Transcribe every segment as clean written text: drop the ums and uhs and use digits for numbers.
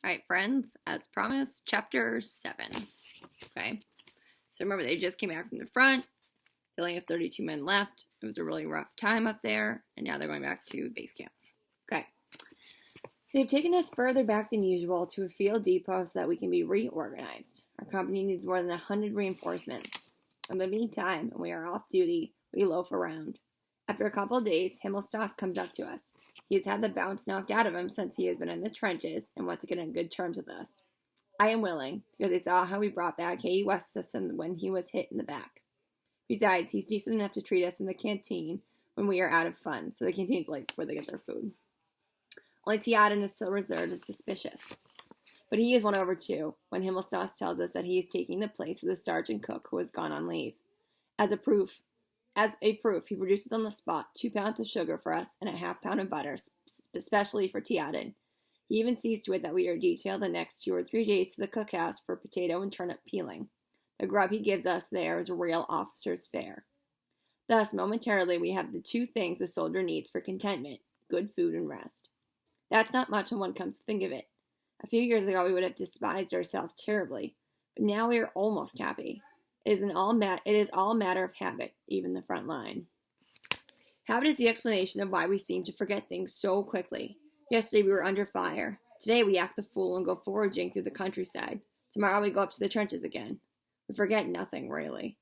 All right, friends, as promised, chapter 7. Okay, so remember, they just came back from the front. They only have 32 men left. It was a really rough time up there, and now they're going back to base camp. Okay. They've taken us further back than usual to a field depot so that we can be reorganized. Our company needs more than 100 reinforcements. In the meantime, when we are off duty, we loaf around. After a couple of days, Himmelstoss comes up to us. He has had the bounce knocked out of him since he has been in the trenches and wants to get on good terms with us. I am willing, because I saw how we brought back AQWF when he was hit in the back. Besides, he's decent enough to treat us in the canteen when we are out of funds, so the canteen's like where they get their food. Only Teoden is still reserved and suspicious. But he is won over too, when Himmelstoss tells us that he is taking the place of the sergeant cook who has gone on leave. As a proof, he produces on the spot 2 pounds of sugar for us and a half pound of butter, especially for Teoden. He even sees to it that we are detailed the next 2 or 3 days to the cookhouse for potato and turnip peeling. The grub he gives us there is a real officer's fare. Thus, momentarily, we have the 2 things a soldier needs for contentment: good food and rest. That's not much when one comes to think of it. A few years ago, we would have despised ourselves terribly, but now we are almost happy. It is all a matter of habit, even the front line. Habit is the explanation of why we seem to forget things so quickly. Yesterday we were under fire. Today we act the fool and go foraging through the countryside. Tomorrow we go up to the trenches again. We forget nothing, really.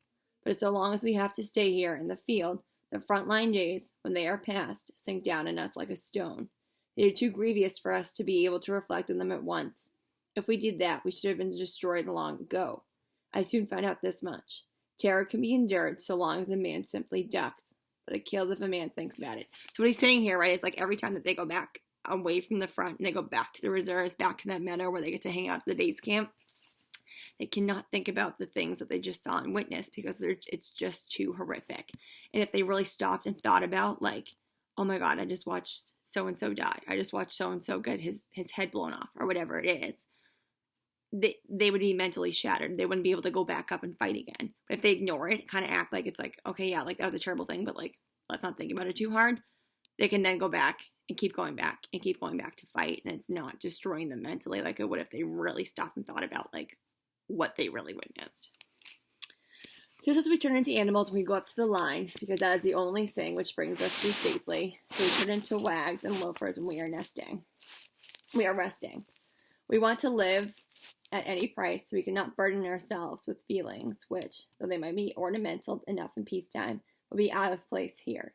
But so long as we have to stay here in the field, the front line days, when they are past, sink down in us like a stone. They are too grievous for us to be able to reflect on them at once. If we did that, we should have been destroyed long ago. I soon found out this much. Terror can be endured so long as a man simply ducks, but it kills if a man thinks about it. So what he's saying here, right, is like every time that they go back away from the front and they go back to the reserves, back to that meadow where they get to hang out at the base camp, they cannot think about the things that they just saw and witnessed because it's just too horrific. And if they really stopped and thought about, like, oh my God, I just watched so-and-so die. I just watched so-and-so get his head blown off or whatever it is. They would be mentally shattered. They wouldn't be able to go back up and fight again. But if they ignore it, kind of act like it's like, okay, yeah, like that was a terrible thing, but like, let's not think about it too hard. They can then go back and keep going back to fight. And it's not destroying them mentally like it would if they really stopped and thought about like what they really witnessed. Just as we turn into animals, we go up to the line because that is the only thing which brings us through safely. So we turn into wags and loafers when we are resting. We want to live at any price, so we cannot burden ourselves with feelings which, though they might be ornamental enough in peacetime, will be out of place here.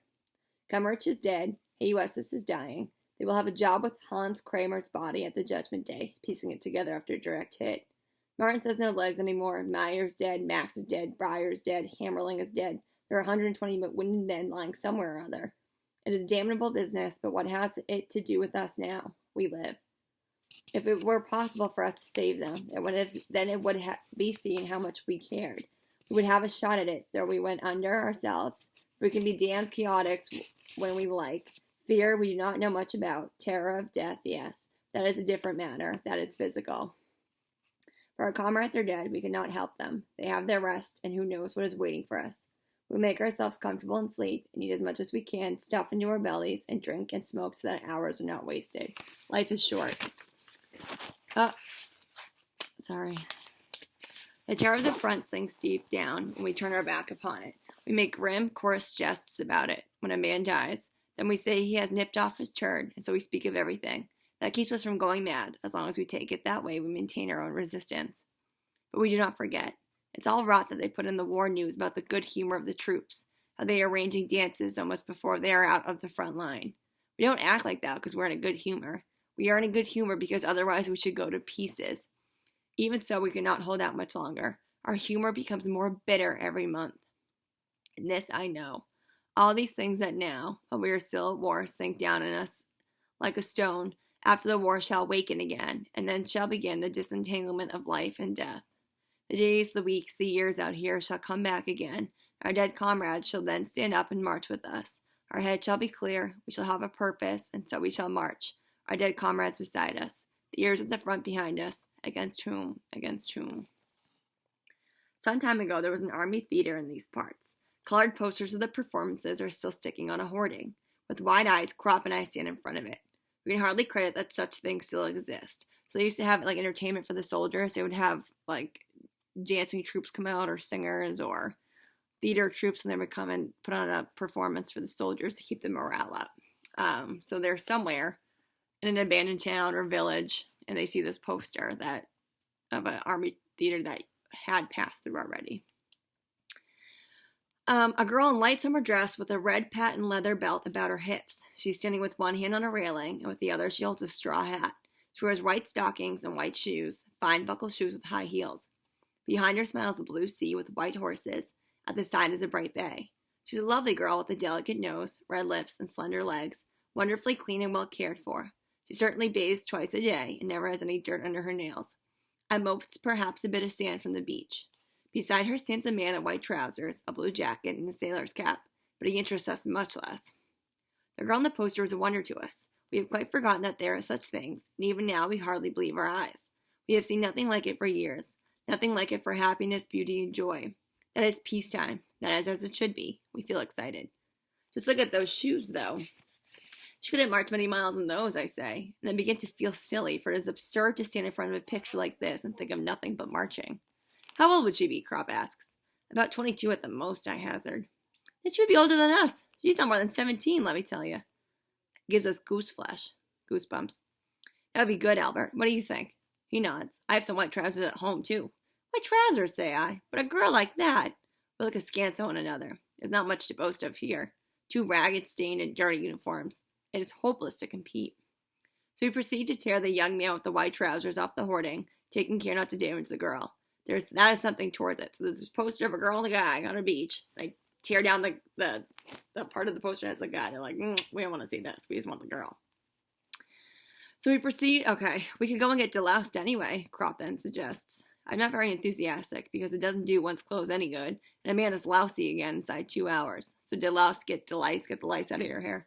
Kammerich is dead, AQWF is dying. They will have a job with Hans Kramer's body at the Judgment Day, piecing it together after a direct hit. Martin has no legs anymore. Meyer's dead, Max is dead, Breyer's dead, Hammerling is dead. There are 120 wounded men lying somewhere or other. It is a damnable business, but what has it to do with us now? We live. If it were possible for us to save them, then it would be seen how much we cared. We would have a shot at it, though we went under ourselves. We can be damned chaotic when we like. Fear we do not know much about. Terror of death, yes. That is a different matter. That is physical. For our comrades are dead, we cannot help them. They have their rest, and who knows what is waiting for us. We make ourselves comfortable and sleep, and eat as much as we can, stuff into our bellies, and drink and smoke so that hours are not wasted. Life is short. Sorry. The terror of the front sinks deep down when we turn our back upon it. We make grim, coarse jests about it. When a man dies, then we say he has nipped off his turd, and so we speak of everything. That keeps us from going mad. As long as we take it that way, we maintain our own resistance. But we do not forget. It's all rot that they put in the war news about the good humor of the troops, how they are arranging dances almost before they are out of the front line. We don't act like that because we're in a good humor. We are in a good humor because otherwise we should go to pieces. Even so, we cannot hold out much longer. Our humor becomes more bitter every month. And this I know. All these things that now, while we are still at war, sink down in us like a stone. After the war shall waken again, and then shall begin the disentanglement of life and death. The days, the weeks, the years out here shall come back again. Our dead comrades shall then stand up and march with us. Our head shall be clear, we shall have a purpose, and so we shall march. Our dead comrades beside us, the years at the front behind us, against whom? Some time ago there was an army theater in these parts. Colored posters of the performances are still sticking on a hoarding. With wide eyes, Crop and I stand in front of it. We can hardly credit that such things still exist. So they used to have like entertainment for the soldiers. They would have like dancing troops come out, or singers, or theater troops, and they would come and put on a performance for the soldiers to keep the morale up. So they're somewhere in an abandoned town or village, and they see this poster that of an army theater that had passed through already. A girl in light summer dress with a red patent leather belt about her hips. She's standing with one hand on a railing, and with the other she holds a straw hat. She wears white stockings and white shoes, fine buckle shoes with high heels. Behind her smiles a blue sea with white horses. At the side is a bright bay. She's a lovely girl with a delicate nose, red lips, and slender legs, wonderfully clean and well cared for. She certainly bathes twice a day and never has any dirt under her nails. At most, perhaps a bit of sand from the beach. Beside her stands a man in white trousers, a blue jacket, and a sailor's cap, but he interests us much less. The girl on the poster is a wonder to us. We have quite forgotten that there are such things, and even now we hardly believe our eyes. We have seen nothing like it for years, nothing like it for happiness, beauty, and joy. That is peacetime. That is as it should be. We feel excited. Just look at those shoes, though. She couldn't march many miles in those, I say, and then begin to feel silly, for it is absurd to stand in front of a picture like this and think of nothing but marching. How old would she be? Crop asks. About 22 at the most, I hazard. Then she would be older than us. She's not more than 17, let me tell you. Gives us goosebumps. That would be good, Albert. What do you think? He nods. I have some white trousers at home, too. White trousers, say I. But a girl like that will look askance at one another. There's not much to boast of here. 2 ragged, stained, and dirty uniforms. It is hopeless to compete. So we proceed to tear the young man with the white trousers off the hoarding, taking care not to damage the girl. That is something towards it. So there's a poster of a girl and a guy on a beach. They tear down the part of the poster that has the guy. They're like, we don't want to see this. We just want the girl. So we proceed. Okay, we could go and get deloused anyway, Crop then suggests. I'm not very enthusiastic because it doesn't do one's clothes any good, and a man is lousy again inside 2 hours. So deloused, get the lice out of your hair.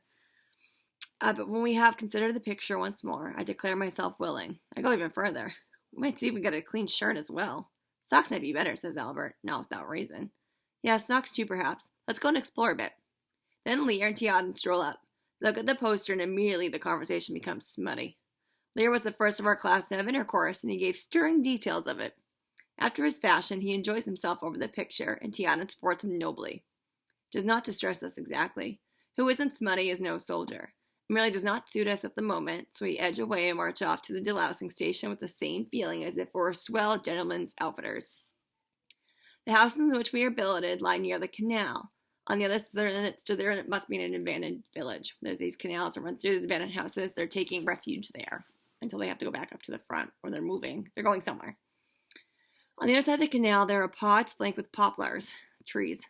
But when we have considered the picture once more, I declare myself willing. I go even further. We might see if we get a clean shirt as well. Socks might be better, says Albert, not without reason. Yeah, socks too, perhaps. Let's go and explore a bit. Then Lear and Tiaden stroll up. Look at the poster, and immediately the conversation becomes smutty. Lear was the first of our class to have intercourse, and he gave stirring details of it. After his fashion, he enjoys himself over the picture, and Tiaden supports him nobly. Does not distress us exactly. Who isn't smutty is no soldier. It merely does not suit us at the moment, so we edge away and march off to the delousing station with the same feeling as if we were swell gentlemen's outfitters. The houses in which we are billeted lie near the canal. On the other side, there must be an abandoned village. There's these canals that run through these abandoned houses. They're taking refuge there until they have to go back up to the front, or they're moving. They're going somewhere. On the other side of the canal, there are pods flanked with poplars, trees.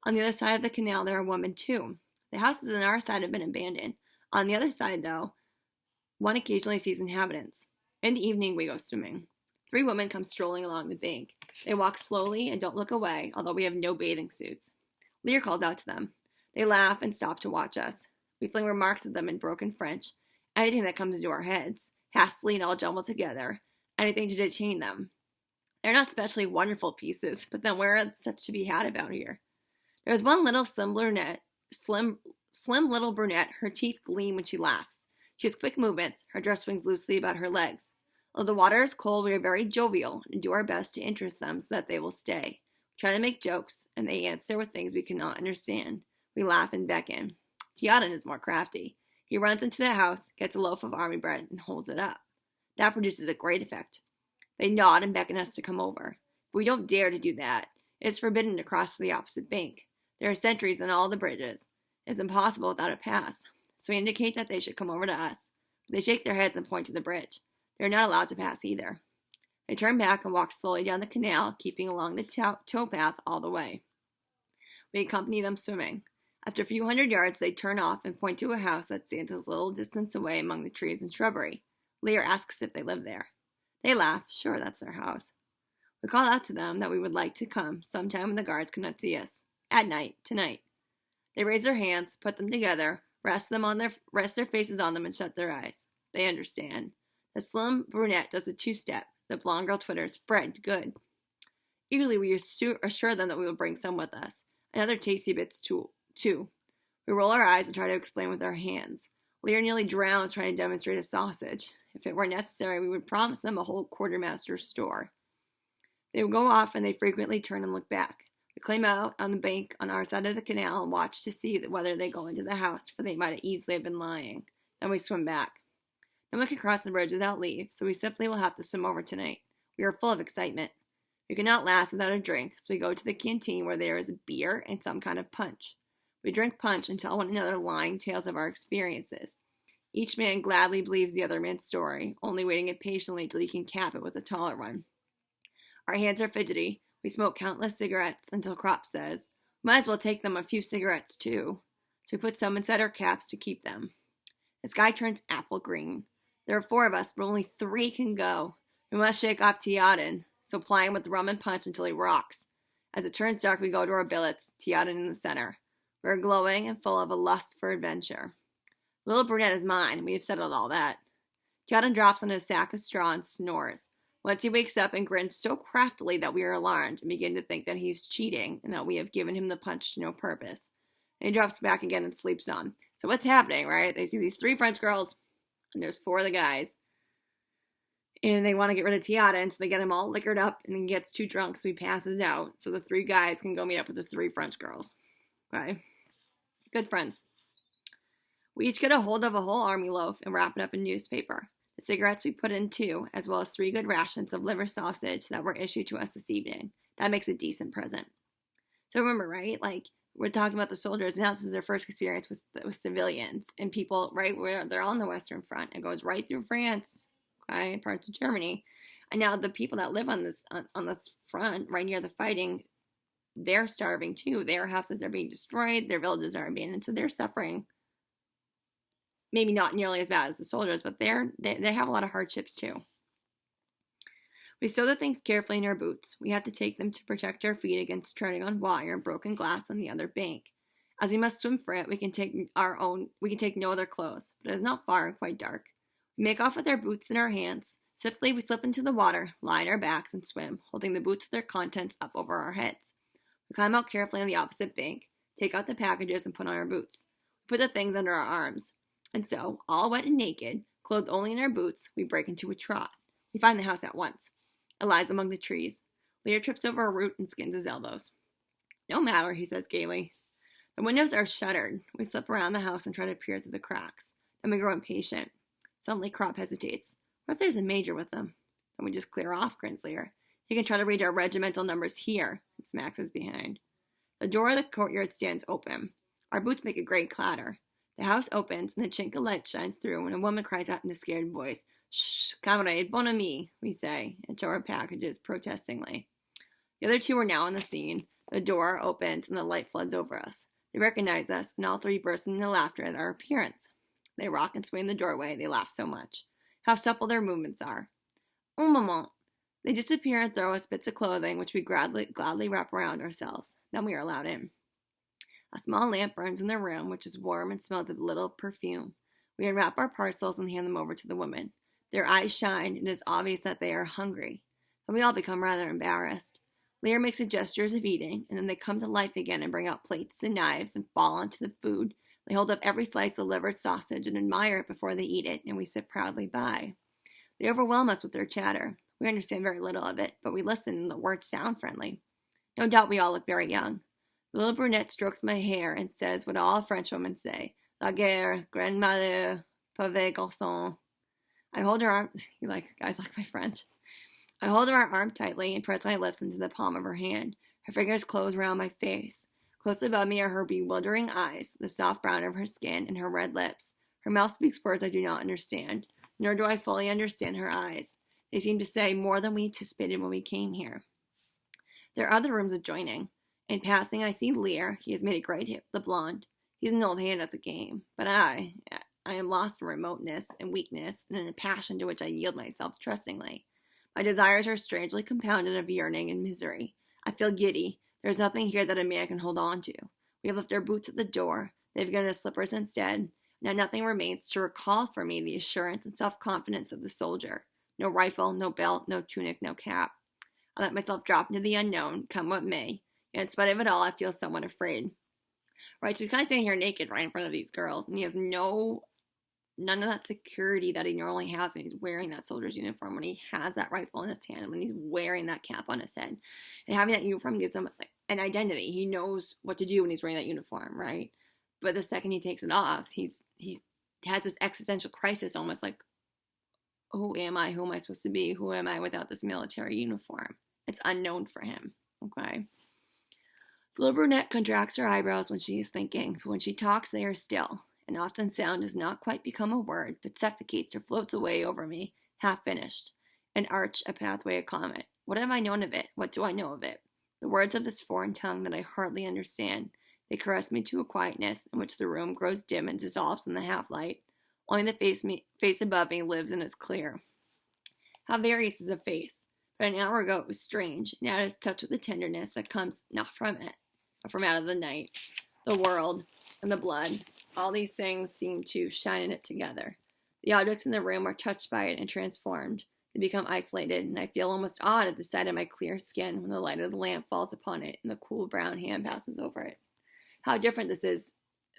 On the other side of the canal, there are women, too. The houses on our side have been abandoned. On the other side, though, one occasionally sees inhabitants. In the evening, we go swimming. 3 women come strolling along the bank. They walk slowly and don't look away, although we have no bathing suits. Lear calls out to them. They laugh and stop to watch us. We fling remarks at them in broken French, anything that comes into our heads, hastily and all jumbled together, anything to detain them. They're not specially wonderful pieces, but then where are such to be had about here? There's one little slim little brunette. Her teeth gleam when she laughs. She has quick movements. Her dress swings loosely about her legs. Although the water is cold, we are very jovial and do our best to interest them so that they will stay. We try to make jokes, and they answer with things we cannot understand. We laugh and beckon. Tiaden is more crafty. He runs into the house, gets a loaf of army bread, and holds it up. That produces a great effect. They nod and beckon us to come over. But we don't dare to do that. It is forbidden to cross to the opposite bank. There are sentries on all the bridges. It is impossible without a pass. So we indicate that they should come over to us. They shake their heads and point to the bridge. They are not allowed to pass either. They turn back and walk slowly down the canal, keeping along the towpath all the way. We accompany them swimming. After a few hundred yards, they turn off and point to a house that stands a little distance away among the trees and shrubbery. Lear asks if they live there. They laugh. Sure, that's their house. We call out to them that we would like to come sometime when the guards cannot see us. At night, tonight. They raise their hands, put them together, rest their faces on them, and shut their eyes. They understand. The slim brunette does a 2-step. The blonde girl twitters, "Bread, good." Eagerly, we assure them that we will bring some with us, and other tasty bits too. We roll our eyes and try to explain with our hands. Lear nearly drowns trying to demonstrate a sausage. If it were necessary, we would promise them a whole quartermaster's store. They would go off, and they frequently turn and look back. We climb out on the bank on our side of the canal and watch to see whether they go into the house, for they might easily have been lying. Then we swim back. No one can cross the bridge without leave, so we simply will have to swim over tonight. We are full of excitement. We cannot last without a drink, so we go to the canteen where there is beer and some kind of punch. We drink punch and tell one another lying tales of our experiences. Each man gladly believes the other man's story, only waiting impatiently till he can cap it with a taller one. Our hands are fidgety. We smoke countless cigarettes until Crop says, "Might as well take them a few cigarettes too." So we put some inside our caps to keep them. The sky turns apple green. There are 4 of us, but only 3 can go. We must shake off Teoden, so ply him with rum and punch until he rocks. As it turns dark, we go to our billets, Teoden in the center. We are glowing and full of a lust for adventure. The little brunette is mine. We have settled all that. Teoden drops on his sack of straw and snores. Once he wakes up and grins so craftily that we are alarmed and begin to think that he's cheating and that we have given him the punch to no purpose. And he drops back again and sleeps on. So what's happening, right? They see these 3 French girls, and there's 4 of the guys. And they want to get rid of Teoden, so they get him all liquored up, and he gets too drunk, so he passes out. So the 3 guys can go meet up with the 3 French girls. Okay? Good friends. We each get a hold of a whole army loaf and wrap it up in newspaper. The cigarettes we put in too, as well as 3 good rations of liver sausage that were issued to us this evening. That makes a decent present. So remember, right? Like, we're talking about the soldiers. Now this is their first experience with civilians and people, right? Where they're on the Western Front. It goes right through France, okay, and parts of Germany. And now the people that live on this front, right near the fighting, they're starving too. Their houses are being destroyed. Their villages are abandoned. So they're suffering. Maybe not nearly as bad as the soldiers, but they have a lot of hardships too. We sew the things carefully in our boots. We have to take them to protect our feet against treading on wire and broken glass on the other bank. As we must swim for it, we can take no other clothes, but it is not far and quite dark. We make off with our boots in our hands. Swiftly we slip into the water, lie on our backs, and swim, holding the boots with their contents up over our heads. We climb out carefully on the opposite bank, take out the packages, and put on our boots. We put the things under our arms. And so, all wet and naked, clothed only in our boots, we break into a trot. We find the house at once. It lies among the trees. Lear trips over a root and skins his elbows. "No matter," he says gaily. The windows are shuttered. We slip around the house and try to peer through the cracks. Then we grow impatient. Suddenly Crop hesitates. "What if there's a major with them?" "Then we just clear off," grins Lear. "He can try to read our regimental numbers here," and smacks us behind. The door of the courtyard stands open. Our boots make a great clatter. The house opens, and the chink of light shines through, and a woman cries out in a scared voice, "Shh, camarade, bon ami," we say, and show our packages protestingly. The other 2 are now on the scene. The door opens, and the light floods over us. They recognize us, and all 3 burst into laughter at our appearance. They rock and sway in the doorway. They laugh so much. How supple their movements are. Un moment. They disappear and throw us bits of clothing, which we gladly wrap around ourselves. Then we are allowed in. A small lamp burns in the room, which is warm and smells of a little perfume. We unwrap our parcels and hand them over to the women. Their eyes shine, and it is obvious that they are hungry. But we all become rather embarrassed. Lear makes gestures of eating, and then they come to life again and bring out plates and knives and fall onto the food. They hold up every slice of livered sausage and admire it before they eat it, and we sit proudly by. They overwhelm us with their chatter. We understand very little of it, but we listen and the words sound friendly. No doubt we all look very young. The little brunette strokes my hair and says what all French women say, "La guerre, grand malheur, pauvre garçon." I hold her arm, guys like my French. I hold her arm tightly and press my lips into the palm of her hand. Her fingers close around my face. Close above me are her bewildering eyes, the soft brown of her skin, and her red lips. Her mouth speaks words I do not understand, nor do I fully understand her eyes. They seem to say more than we anticipated when we came here. There are other rooms adjoining. In passing, I see Lear. He has made a great hit with the blonde. He's an old hand at the game. But I am lost in remoteness and weakness, and in a passion to which I yield myself trustingly. My desires are strangely compounded of yearning and misery. I feel giddy. There is nothing here that a man can hold on to. We have left our boots at the door. They have given us slippers instead. Now nothing remains to recall for me the assurance and self-confidence of the soldier. No rifle, no belt, no tunic, no cap. I let myself drop into the unknown, come what may. And in spite of it all, I feel somewhat afraid. Right, so he's kind of standing here naked right in front of these girls, and he has no none of that security that he normally has when he's wearing that soldier's uniform, when he has that rifle in his hand, when he's wearing that cap on his head. And having that uniform gives him an identity. He knows what to do when he's wearing that uniform, right? But the second he takes it off, he has this existential crisis, almost like, who am I? Who am I supposed to be? Who am I without this military uniform? It's unknown for him, okay? The little brunette contracts her eyebrows when she is thinking, but when she talks, they are still, and often sound does not quite become a word, but suffocates or floats away over me, half finished. An arch, a pathway, a comet. What have I known of it? What do I know of it? The words of this foreign tongue that I hardly understand. They caress me to a quietness in which the room grows dim and dissolves in the half-light. Only the face above me lives and is clear. How various is a face! But an hour ago it was strange. Now it is touched with a tenderness that comes not from it, but from out of the night, the world, and the blood. All these things seem to shine in it together. The objects in the room are touched by it and transformed. They become isolated, and I feel almost awed at the sight of my clear skin when the light of the lamp falls upon it and the cool brown hand passes over it. How different this is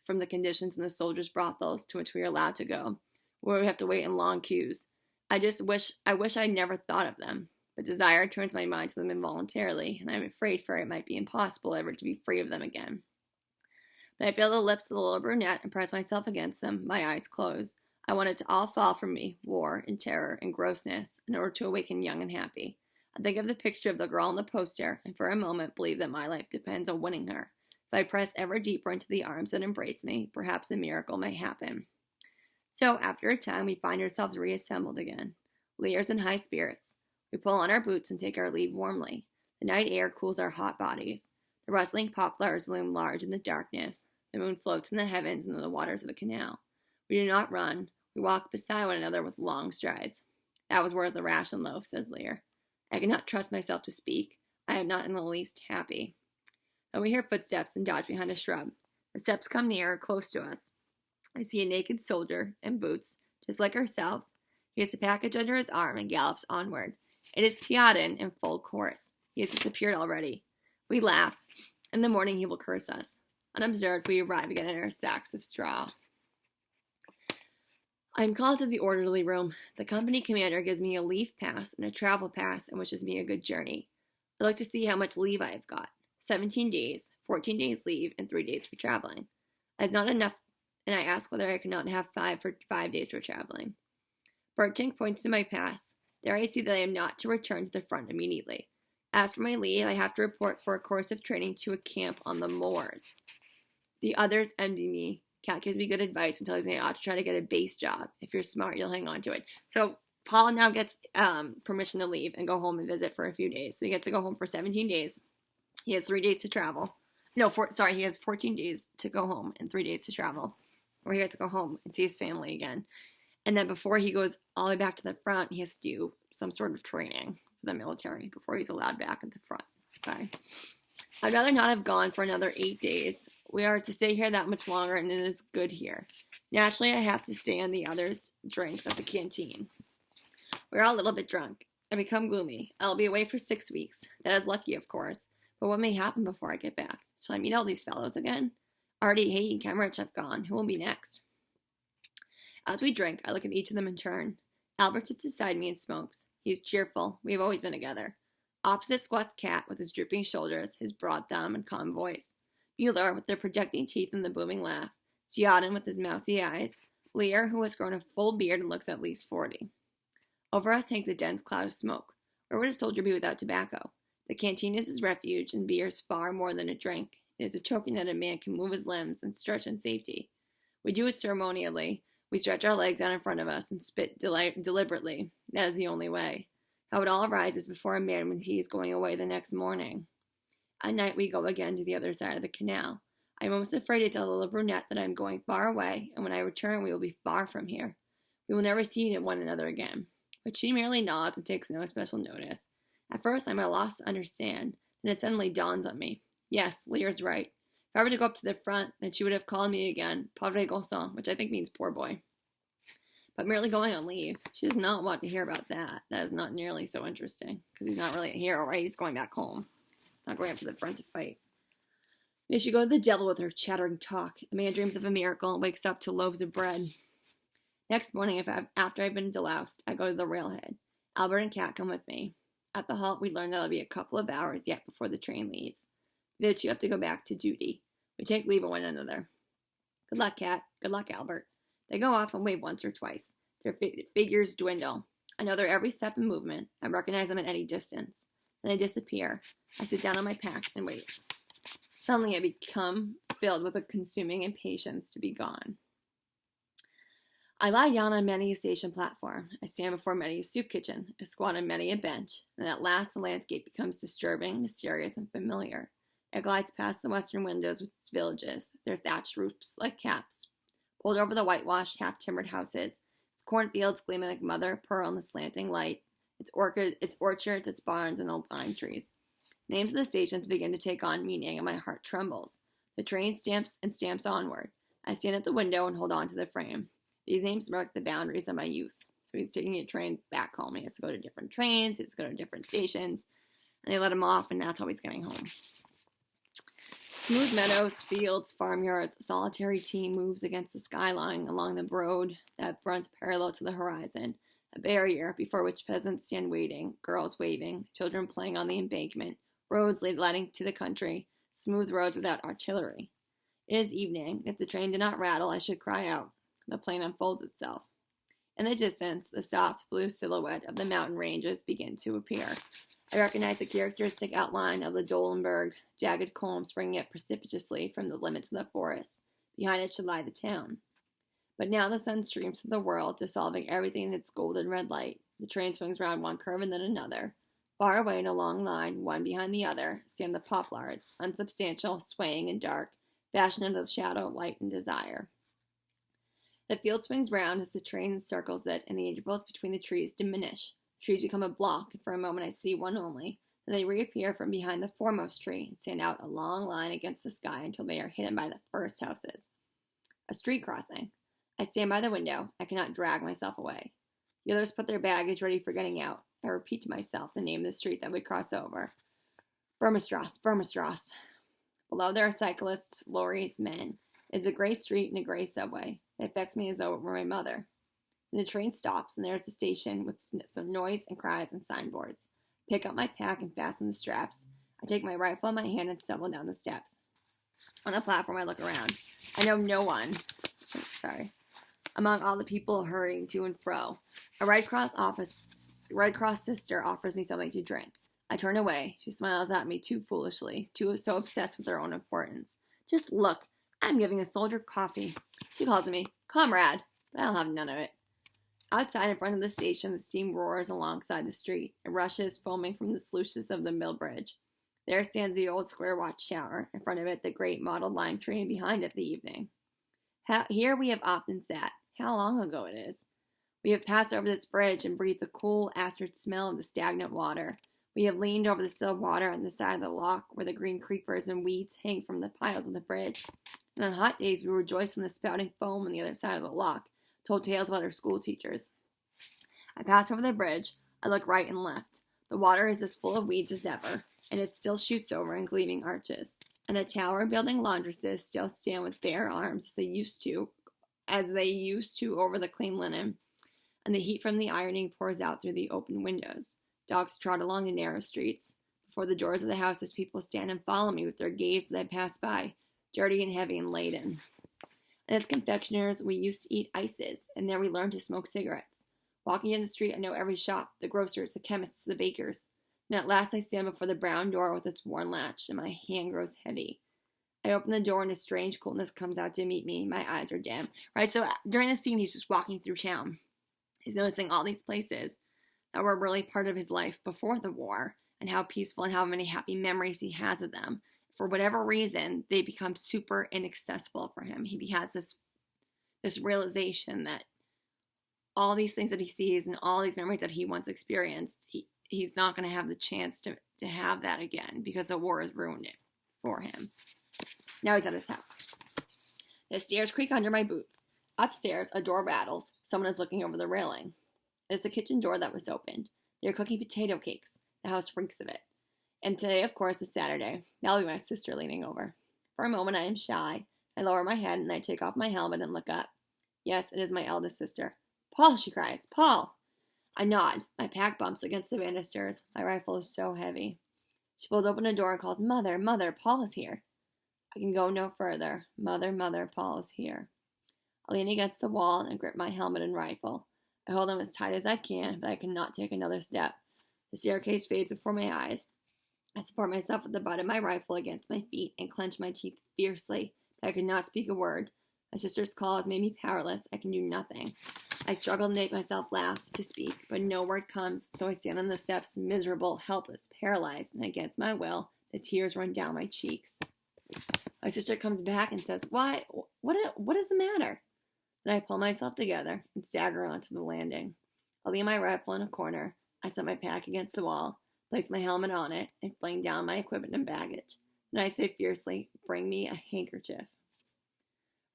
from the conditions in the soldiers' brothels to which we are allowed to go, where we have to wait in long queues. I wish I'd never thought of them, but desire turns my mind to them involuntarily, and I'm afraid for it might be impossible ever to be free of them again. But I feel the lips of the little brunette and press myself against them, my eyes close. I want it to all fall from me, war and terror and grossness, in order to awaken young and happy. I think of the picture of the girl on the poster, and for a moment believe that my life depends on winning her. If I press ever deeper into the arms that embrace me, perhaps a miracle may happen. So, after a time, we find ourselves reassembled again. Lear's in high spirits. We pull on our boots and take our leave warmly. The night air cools our hot bodies. The rustling poplars loom large in the darkness. The moon floats in the heavens and in the waters of the canal. We do not run. We walk beside one another with long strides. That was worth the ration loaf, says Lear. I cannot trust myself to speak. I am not in the least happy. Then we hear footsteps and dodge behind a shrub. The steps come nearer, close to us. I see a naked soldier in boots, just like ourselves. He has the package under his arm and gallops onward. It is Theoden in full course. He has disappeared already. We laugh. In the morning he will curse us. Unobserved, we arrive again in our sacks of straw. I am called to the orderly room. The company commander gives me a leave pass and a travel pass and wishes me a good journey. I look to see how much leave I have got. 17 days, 14 days leave, and 3 days for traveling. That's not enough, and I ask whether I could not have 5 days for traveling. Bertink points to my pass. There I see that I am not to return to the front immediately. After my leave, I have to report for a course of training to a camp on the moors. The others envy me. Cat gives me good advice and tells me I ought to try to get a base job. If you're smart, you'll hang on to it. So Paul now gets permission to leave and go home and visit for a few days. So he gets to go home for 17 days. He has 3 days to travel. He has 14 days to go home and 3 days to travel. Or he gets to go home and see his family again. And then before he goes all the way back to the front, he has to do some sort of training for the military before he's allowed back at the front. Okay. I'd rather not have gone for another 8 days. We are to stay here that much longer, and it is good here. Naturally, I have to stay on the others' drinks at the canteen. We're all a little bit drunk. I become gloomy. I'll be away for 6 weeks. That is lucky, of course. But what may happen before I get back? Shall I meet all these fellows again? Artie, Hay, and Kemmerich have gone. Who will be next? As we drink, I look at each of them in turn. Albert sits beside me and smokes. He is cheerful. We have always been together. Opposite squats Cat with his drooping shoulders, his broad thumb, and calm voice. Mueller with their projecting teeth and the booming laugh. Theoden with his mousy eyes. Lear, who has grown a full beard and looks at least 40. Over us hangs a dense cloud of smoke. Where would a soldier be without tobacco? The canteen is his refuge, and beer is far more than a drink. It is a token that a man can move his limbs and stretch in safety. We do it ceremonially. We stretch our legs out in front of us and spit deliberately. That is the only way. How it all arises before a man when he is going away the next morning. At night we go again to the other side of the canal. I am almost afraid to tell the little brunette that I am going far away, and when I return we will be far from here. We will never see one another again. But she merely nods and takes no special notice. At first I am at a loss to understand. Then it suddenly dawns on me. Yes, Lear's right. If I were to go up to the front, then she would have called me again, pauvre garçon, which I think means poor boy. But merely going on leave, she does not want to hear about that. That is not nearly so interesting, because he's not really a hero, right? He's going back home, not going up to the front to fight. May she go to the devil with her chattering talk. The man dreams of a miracle and wakes up to loaves of bread. Next morning, after I've been deloused, I go to the railhead. Albert and Kat come with me. At the halt, we learn that it'll be a couple of hours yet before the train leaves. The two have to go back to duty. We take leave of one another. Good luck, Kat. Good luck, Albert. They go off and wave once or twice. Their figures dwindle. I know their every step and movement. I recognize them at any distance. Then they disappear. I sit down on my pack and wait. Suddenly I become filled with a consuming impatience to be gone. I lie down on many a station platform. I stand before many a soup kitchen. I squat on many a bench. And at last the landscape becomes disturbing, mysterious, and familiar. It glides past the western windows with its villages, their thatched roofs like caps, pulled over the whitewashed, half-timbered houses, its cornfields gleaming like mother of pearl in the slanting light, its orchards, its barns, and old pine trees. Names of the stations begin to take on meaning, and my heart trembles. The train stamps onward. I stand at the window and hold on to the frame. These names mark the boundaries of my youth. So he's taking a train back home. He has to go to different trains. He has to go to different stations. And they let him off, and that's how he's getting home. Smooth meadows, fields, farmyards, a solitary team moves against the skyline along the road that runs parallel to the horizon. A barrier before which peasants stand waiting, girls waving, children playing on the embankment, roads leading to the country, smooth roads without artillery. It is evening. If the train did not rattle, I should cry out. The plain unfolds itself. In the distance, the soft blue silhouette of the mountain ranges begin to appear. I recognize the characteristic outline of the Dolenberg, jagged column springing up precipitously from the limits of the forest. Behind it should lie the town. But now the sun streams through the world, dissolving everything in its golden red light. The train swings round one curve and then another. Far away in a long line, one behind the other, stand the poplars, unsubstantial, swaying and dark, fashioned into the shadow, light, and desire. The field swings round as the train encircles it, and the intervals between the trees diminish. The trees become a block, and for a moment I see one only. Then they reappear from behind the foremost tree and stand out a long line against the sky until they are hidden by the first houses. A street crossing. I stand by the window. I cannot drag myself away. The others put their baggage ready for getting out. I repeat to myself the name of the street that we cross over. Burmistras. Below there are cyclists, lorries, men. It is a gray street and a gray subway. It affects me as though it were my mother. Then the train stops, and there is a station with some noise and cries and signboards. I pick up my pack and fasten the straps. I take my rifle in my hand and stumble down the steps. On the platform, I look around. I know no one. Among all the people hurrying to and fro. A Red Cross sister offers me something to drink. I turn away. She smiles at me too foolishly, so obsessed with her own importance. Just look. I'm giving a soldier coffee. She calls me, comrade, but I'll have none of it. Outside in front of the station, the steam roars alongside the street. It rushes, foaming from the sluices of the mill bridge. There stands the old square watchtower. In front of it, the great mottled lime tree, and behind it, the evening. Here we have often sat. How long ago it is. We have passed over this bridge and breathed the cool, acrid smell of the stagnant water. We have leaned over the still water on the side of the loch where the green creepers and weeds hang from the piles of the bridge. And on hot days, we rejoiced in the spouting foam on the other side of the loch, told tales about our school teachers. I pass over the bridge. I look right and left. The water is as full of weeds as ever, and it still shoots over in gleaming arches. And the tower building laundresses still stand with bare arms as they used to over the clean linen, and the heat from the ironing pours out through the open windows. Dogs trot along the narrow streets. Before the doors of the houses, people stand and follow me with their gaze as I pass by, dirty and heavy and laden. And as confectioners, we used to eat ices, and there we learned to smoke cigarettes. Walking in the street, I know every shop, the grocers, the chemists, the bakers. And at last I stand before the brown door with its worn latch, and my hand grows heavy. I open the door, and a strange coolness comes out to meet me. My eyes are dim. Right, so during this scene, he's just walking through town. He's noticing all these places that were really part of his life before the war, and how peaceful and how many happy memories he has of them. For whatever reason, they become super inaccessible for him. He has this realization that all these things that he sees and all these memories that he once experienced, he's not going to have the chance to have that again because the war has ruined it for him. Now he's at his house. The stairs creak under my boots. Upstairs, a door rattles. Someone is looking over the railing. It is the kitchen door that was opened. They are cooking potato cakes. The house reeks of it. And today, of course, is Saturday. That'll be my sister leaning over. For a moment, I am shy. I lower my head and I take off my helmet and look up. Yes, it is my eldest sister. Paul, she cries. Paul! I nod. My pack bumps against the banisters. My rifle is so heavy. She pulls open a door and calls, Mother, Mother, Paul is here. I can go no further. Mother, Mother, Paul is here. I lean against the wall and grip my helmet and rifle. I hold them as tight as I can, but I cannot take another step. The staircase fades before my eyes. I support myself with the butt of my rifle against my feet and clench my teeth fiercely, but I could not speak a word. My sister's call has made me powerless. I can do nothing. I struggle to make myself laugh, to speak, but no word comes, so I stand on the steps, miserable, helpless, paralyzed, and against my will, the tears run down my cheeks. My sister comes back and says, Why? What is the matter? Then I pull myself together and stagger onto the landing. I leave my rifle in a corner. I set my pack against the wall, place my helmet on it, and fling down my equipment and baggage. Then I say fiercely, Bring me a handkerchief.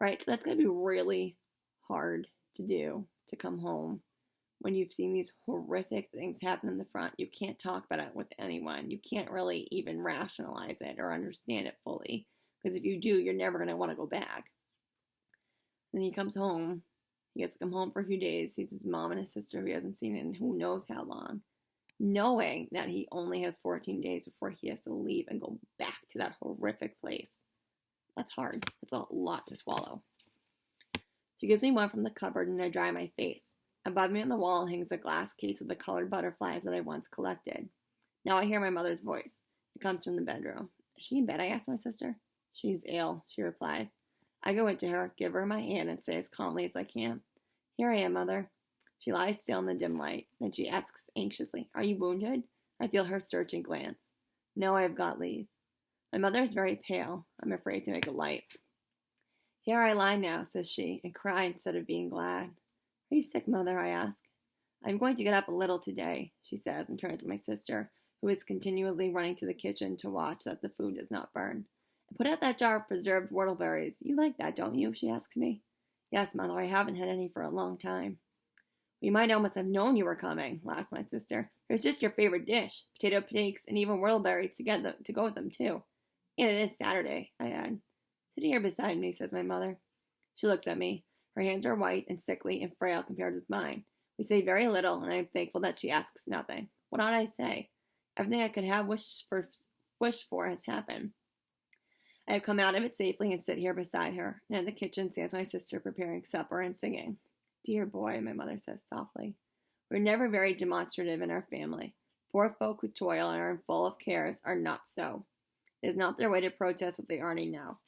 Right? So that's going to be really hard to do, to come home when you've seen these horrific things happen in the front. You can't talk about it with anyone. You can't really even rationalize it or understand it fully. Because if you do, you're never going to want to go back. Then he comes home. He gets to come home for a few days. Sees his mom and his sister who he hasn't seen in who knows how long. Knowing that he only has 14 days before he has to leave and go back to that horrific place. That's hard. It's a lot to swallow. She gives me one from the cupboard and I dry my face. Above me on the wall hangs a glass case with the colored butterflies that I once collected. Now I hear my mother's voice. It comes from the bedroom. Is she in bed? I ask my sister. She's ill, she replies. I go into her, give her my hand, and say as calmly as I can, Here I am, Mother. She lies still in the dim light. Then she asks anxiously, Are you wounded? I feel her searching glance. No, I have got leave. My mother is very pale. I'm afraid to make a light. Here I lie now, says she, and cry instead of being glad. Are you sick, Mother? I ask. I'm going to get up a little today, she says, and turns to my sister, who is continually running to the kitchen to watch that the food does not burn. Put out that jar of preserved whortleberries. You like that, don't you? She asks me. Yes, Mother, I haven't had any for a long time. We might almost have known you were coming, laughs my sister. There's just your favorite dish, potato cakes and even whortleberries to go with them, too. And it is Saturday, I add. Sit here beside me, says my mother. She looks at me. Her hands are white and sickly and frail compared with mine. We say very little, and I'm thankful that she asks nothing. What ought I say? Everything I could have wished for has happened. I have come out of it safely and sit here beside her, and in the kitchen stands my sister preparing supper and singing. Dear boy, my mother says softly. We're never very demonstrative in our family. Poor folk who toil and are full of cares are not so. It is not their way to protest what they already know.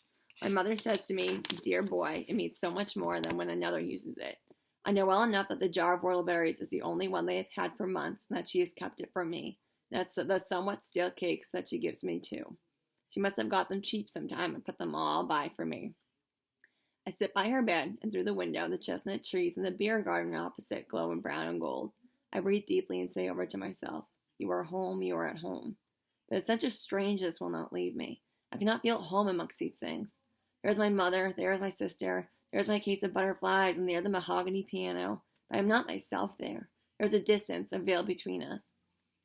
My mother says to me, Dear boy, it means so much more than when another uses it. I know well enough that the jar of whortleberries is the only one they have had for months, and that she has kept it from me. That's the somewhat stale cakes that she gives me, too. She must have got them cheap sometime and put them all by for me. I sit by her bed, and through the window, the chestnut trees in the beer garden opposite glow in brown and gold. I breathe deeply and say over to myself, You are home, you are at home. But a sense of strangeness will not leave me. I cannot feel at home amongst these things. There is my mother, there is my sister, there is my case of butterflies, and there the mahogany piano. But I am not myself there. There is a distance, a veil between us.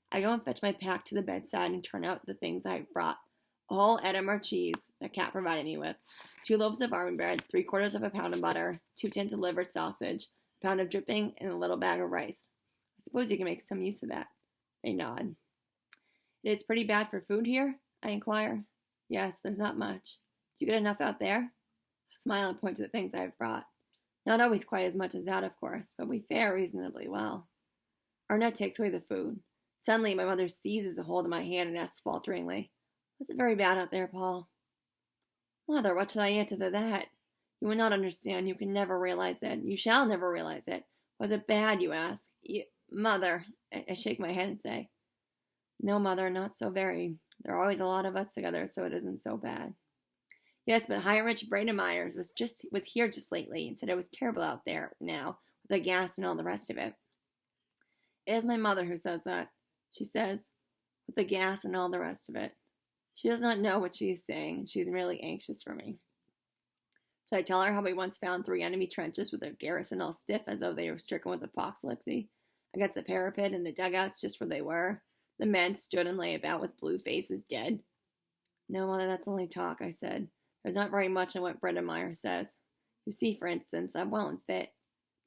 I go and fetch my pack to the bedside and turn out the things I have brought. A whole Edinburgh cheese that Cat provided me with, 2 loaves of almond bread, 3/4 of a pound of butter, 2 tins of livered sausage, a pound of dripping, and a little bag of rice. I suppose you can make some use of that. They nod. It is pretty bad for food here? I inquire. Yes, there's not much. Do you get enough out there? I smile and point to the things I have brought. Not always quite as much as that, of course, but we fare reasonably well. Arnett takes away the food. Suddenly, my mother seizes a hold of my hand and asks falteringly, Was it very bad out there, Paul? Mother, what shall I answer to that? You will not understand. You can never realize it. You shall never realize it. Was it bad, you ask? Mother, I shake my head and say, No, Mother, not so very. There are always a lot of us together, so it isn't so bad. Yes, but Heinrich Bredemeyers was here just lately and said it was terrible out there now, with the gas and all the rest of it. It is my mother who says that. She says, with the gas and all the rest of it. She does not know what she is saying, and she is really anxious for me. Shall I tell her how we once found 3 enemy trenches with their garrison all stiff as though they were stricken with apoplexy, against the parapet and the dugouts just where they were? The men stood and lay about with blue faces dead. No, Mother, that's only talk, I said. There's not very much in what Bredemeier says. You see, for instance, I'm well and fit.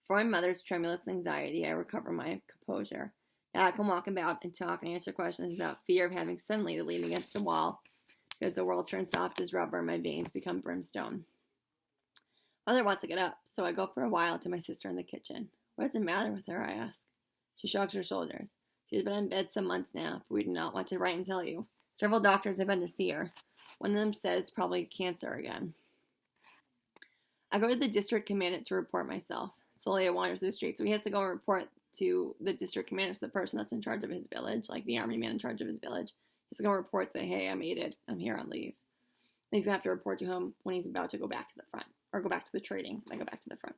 For my mother's tremulous anxiety, I recover my composure. Now I can walk about and talk and answer questions without fear of having suddenly to lean against the wall, because the world turns soft as rubber and my veins become brimstone. Mother wants to get up, so I go for a while to my sister in the kitchen. What is the matter with her, I ask. She shrugs her shoulders. She has been in bed some months now, but we do not want to write and tell you. Several doctors have been to see her. One of them said it's probably cancer again. I go to the district commandant to report myself. Slowly I wander through the street, so he has to go and report to the district commander, so the person that's in charge of his village, like the army man in charge of his village. He's going to report, say, hey, I made it. I'm here on leave. And he's going to have to report to him when he's about to go back to the front, or go back to the trading, and I go back to the front.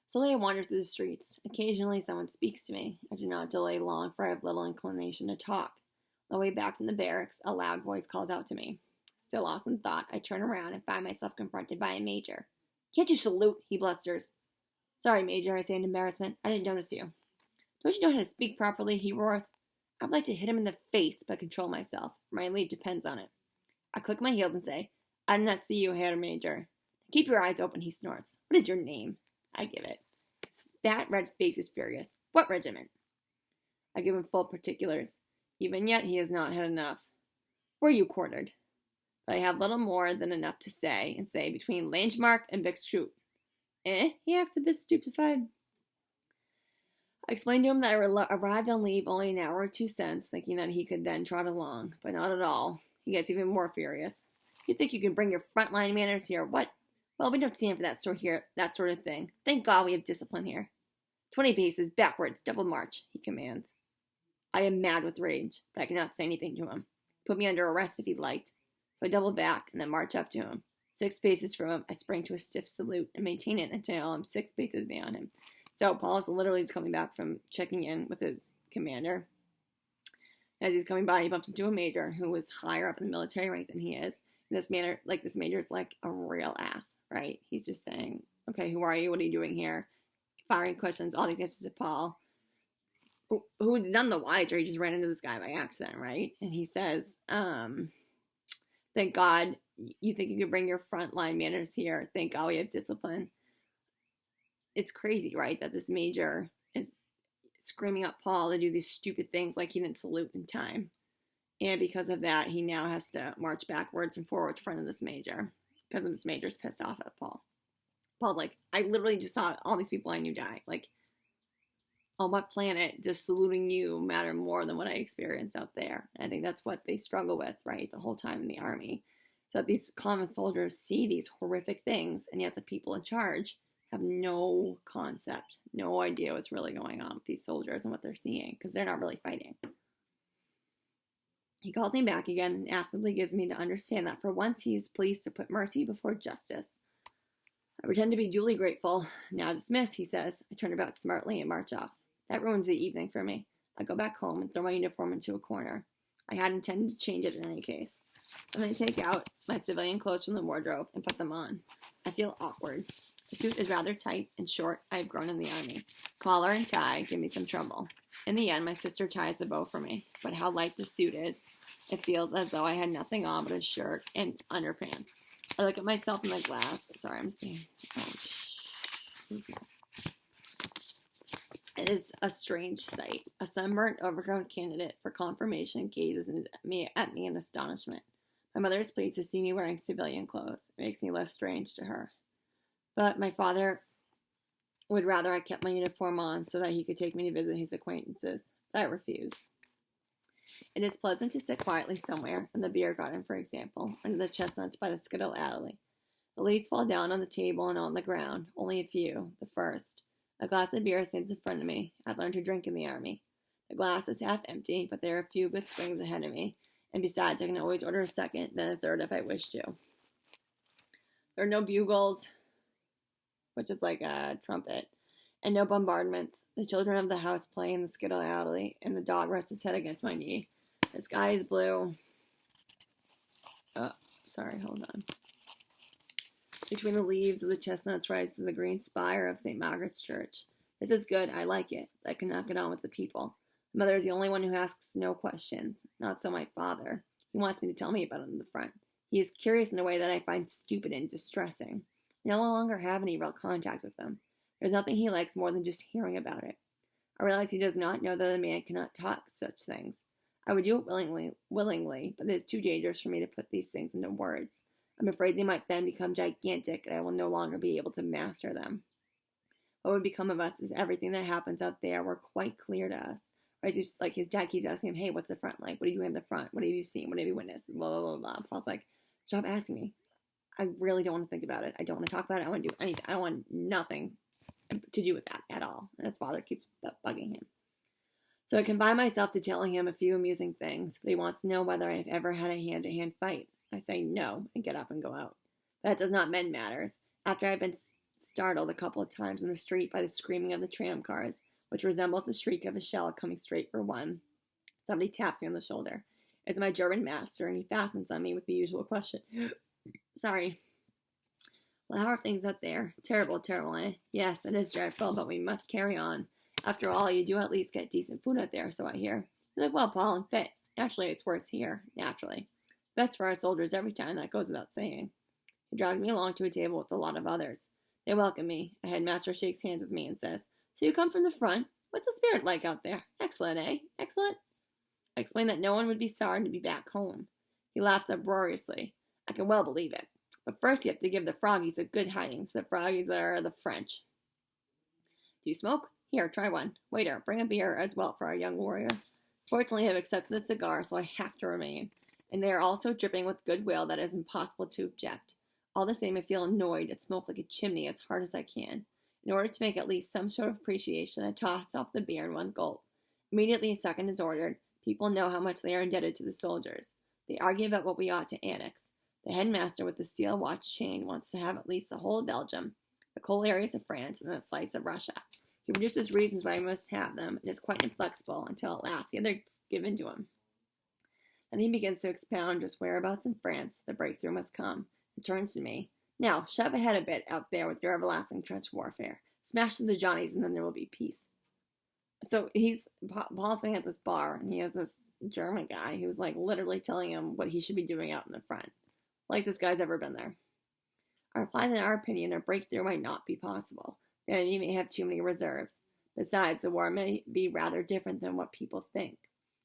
Slowly I wander through the streets. Occasionally someone speaks to me. I do not delay long, for I have little inclination to talk. On the way back from the barracks, a loud voice calls out to me. Still lost in thought, I turn around and find myself confronted by a major. Can't you salute? He blusters. Sorry, Major, I say in embarrassment. I didn't notice you. Don't you know how to speak properly? He roars. I'd like to hit him in the face, but control myself. My leave depends on it. I click my heels and say, I did not see you, Herr Major. Keep your eyes open, he snorts. What is your name? I give it. His fat red face is furious. What regiment? I give him full particulars. Even yet he has not had enough. Where are you quartered? But I have little more than enough to say, and say between Langemark and Bixschut. He acts a bit stupefied. I explained to him that I arrived on leave only an hour or two since, thinking that he could then trot along, but not at all. He gets even more furious. You think you can bring your frontline manners here? What? Well, we don't stand for that sort of thing. Thank God we have discipline here. 20 paces, backwards, double march, he commands. I am mad with rage, but I cannot say anything to him. Put me under arrest if he liked. So I double back and then march up to him. 6 paces from him, I spring to a stiff salute and maintain it until I'm 6 paces beyond him. So Paul is literally just coming back from checking in with his commander. As he's coming by, he bumps into a major who is higher up in the military rank than he is. And this major is like a real ass, right? He's just saying, okay, who are you? What are you doing here? Firing questions, all these answers to Paul, who's none the wiser. He just ran into this guy by accident, right? And he says, thank God you think you can bring your frontline manners here. Thank God we have discipline. It's crazy, right? That this major is screaming at Paul to do these stupid things like he didn't salute in time. And because of that, he now has to march backwards and forward in front of this major. Because this major's pissed off at Paul. Paul's like, I literally just saw all these people I knew die. Like, on what planet does saluting you matter more than what I experienced out there? And I think that's what they struggle with, right, the whole time in the army. So that these common soldiers see these horrific things, and yet the people in charge have no concept, no idea what's really going on with these soldiers and what they're seeing, because they're not really fighting. He calls me back again and affably gives me to understand that for once he is pleased to put mercy before justice. I pretend to be duly grateful. Now dismissed, he says. I turn about smartly and march off. That ruins the evening for me. I go back home and throw my uniform into a corner. I had intended to change it in any case. Then I take out my civilian clothes from the wardrobe and put them on. I feel awkward. The suit is rather tight and short. I have grown in the army. Collar and tie give me some trouble. In the end, my sister ties the bow for me. But how light the suit is. It feels as though I had nothing on but a shirt and underpants. I look at myself in the glass. Sorry, I'm seeing. It is a strange sight. A sunburnt, overgrown candidate for confirmation gazes at me in astonishment. My mother is pleased to see me wearing civilian clothes. It makes me less strange to her. But my father would rather I kept my uniform on so that he could take me to visit his acquaintances. But I refuse. It is pleasant to sit quietly somewhere, in the beer garden, for example, under the chestnuts by the skittle alley. The leaves fall down on the table and on the ground, only a few, the first. A glass of beer stands in front of me. I've learned to drink in the army. The glass is half empty, but there are a few good springs ahead of me, and besides, I can always order a second, then a third if I wish to. There are no bugles, which is like a trumpet, and no bombardments. The children of the house play in the skittle alley, and the dog rests his head against my knee. The sky is blue. Oh, sorry, hold on. Between the leaves of the chestnuts rises the green spire of St. Margaret's Church. This is good. I like it. I cannot get on with the people. My mother is the only one who asks no questions. Not so my father. He wants me to tell me about it in the front. He is curious in a way that I find stupid and distressing. I no longer have any real contact with him. There's nothing he likes more than just hearing about it. I realize he does not know that a man cannot talk such things. I would do it willingly, but it is too dangerous for me to put these things into words. I'm afraid they might then become gigantic, and I will no longer be able to master them. What would become of us is everything that happens out there were quite clear to us. Right? Just like his dad keeps asking him, hey, what's the front like? What are you doing in the front? What have you seen? What have you witnessed? Blah, blah, blah, blah. Paul's like, stop asking me. I really don't want to think about it. I don't want to talk about it. I want to do anything. I want nothing to do with that at all. And his father keeps bugging him. So I confine myself to telling him a few amusing things, but he wants to know whether I've ever had a hand-to-hand fight. I say no and get up and go out. That does not mend matters. After I've been startled a couple of times in the street by the screaming of the tram cars, which resembles the shriek of a shell coming straight for one, somebody taps me on the shoulder. It's my German master, and he fastens on me with the usual question. Sorry. Well, how are things out there? Terrible, terrible, eh? Yes, it is dreadful, but we must carry on. After all, you do at least get decent food out there, so I hear. You look well, Paul, and fit. Actually, it's worse here, naturally. Best for our soldiers every time, that goes without saying. He drags me along to a table with a lot of others. They welcome me. A headmaster shakes hands with me and says, so you come from the front? What's the spirit like out there? Excellent, eh? Excellent? I explain that no one would be sorry to be back home. He laughs uproariously. I can well believe it. But first you have to give the froggies a good hiding, so the froggies are the French. Do you smoke? Here, try one. Waiter, bring a beer as well for our young warrior. Fortunately, I have accepted the cigar, so I have to remain. And they are all so dripping with goodwill that it is impossible to object. All the same, I feel annoyed and smoke like a chimney as hard as I can. In order to make at least some sort of appreciation, I toss off the beer in one gulp. Immediately a second is ordered. People know how much they are indebted to the soldiers. They argue about what we ought to annex. The headmaster with the steel watch chain wants to have at least the whole of Belgium, the coal areas of France, and a slice of Russia. He produces reasons why I must have them, and is quite inflexible until at last the others give in to him. Then he begins to expound just whereabouts in France the breakthrough must come, and turns to me. Now, shove ahead a bit out there with your everlasting trench warfare. Smash them to Johnnies, and then there will be peace. So Paul's sitting at this bar, and he has this German guy who's like literally telling him what he should be doing out in the front. Like this guy's ever been there. I reply that in our opinion, a breakthrough might not be possible. The enemy may have too many reserves. Besides, the war may be rather different than what people think.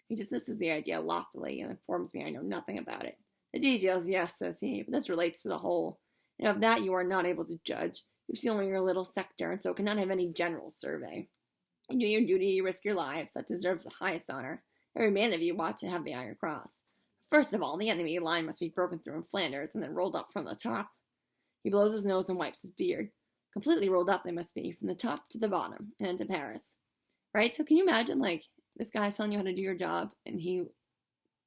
He dismisses the idea loftily and informs me I know nothing about it. The details, yes, says he, but this relates to the whole. And of that you are not able to judge. You see only your little sector, and so cannot have any general survey. You do your duty, you risk your lives. That deserves the highest honor. Every man of you ought to have the Iron Cross. First of all, the enemy line must be broken through in Flanders and then rolled up from the top. He blows his nose and wipes his beard. Completely rolled up they must be, from the top to the bottom, and into Paris. Right? So can you imagine, like, this guy's telling you how to do your job, and he's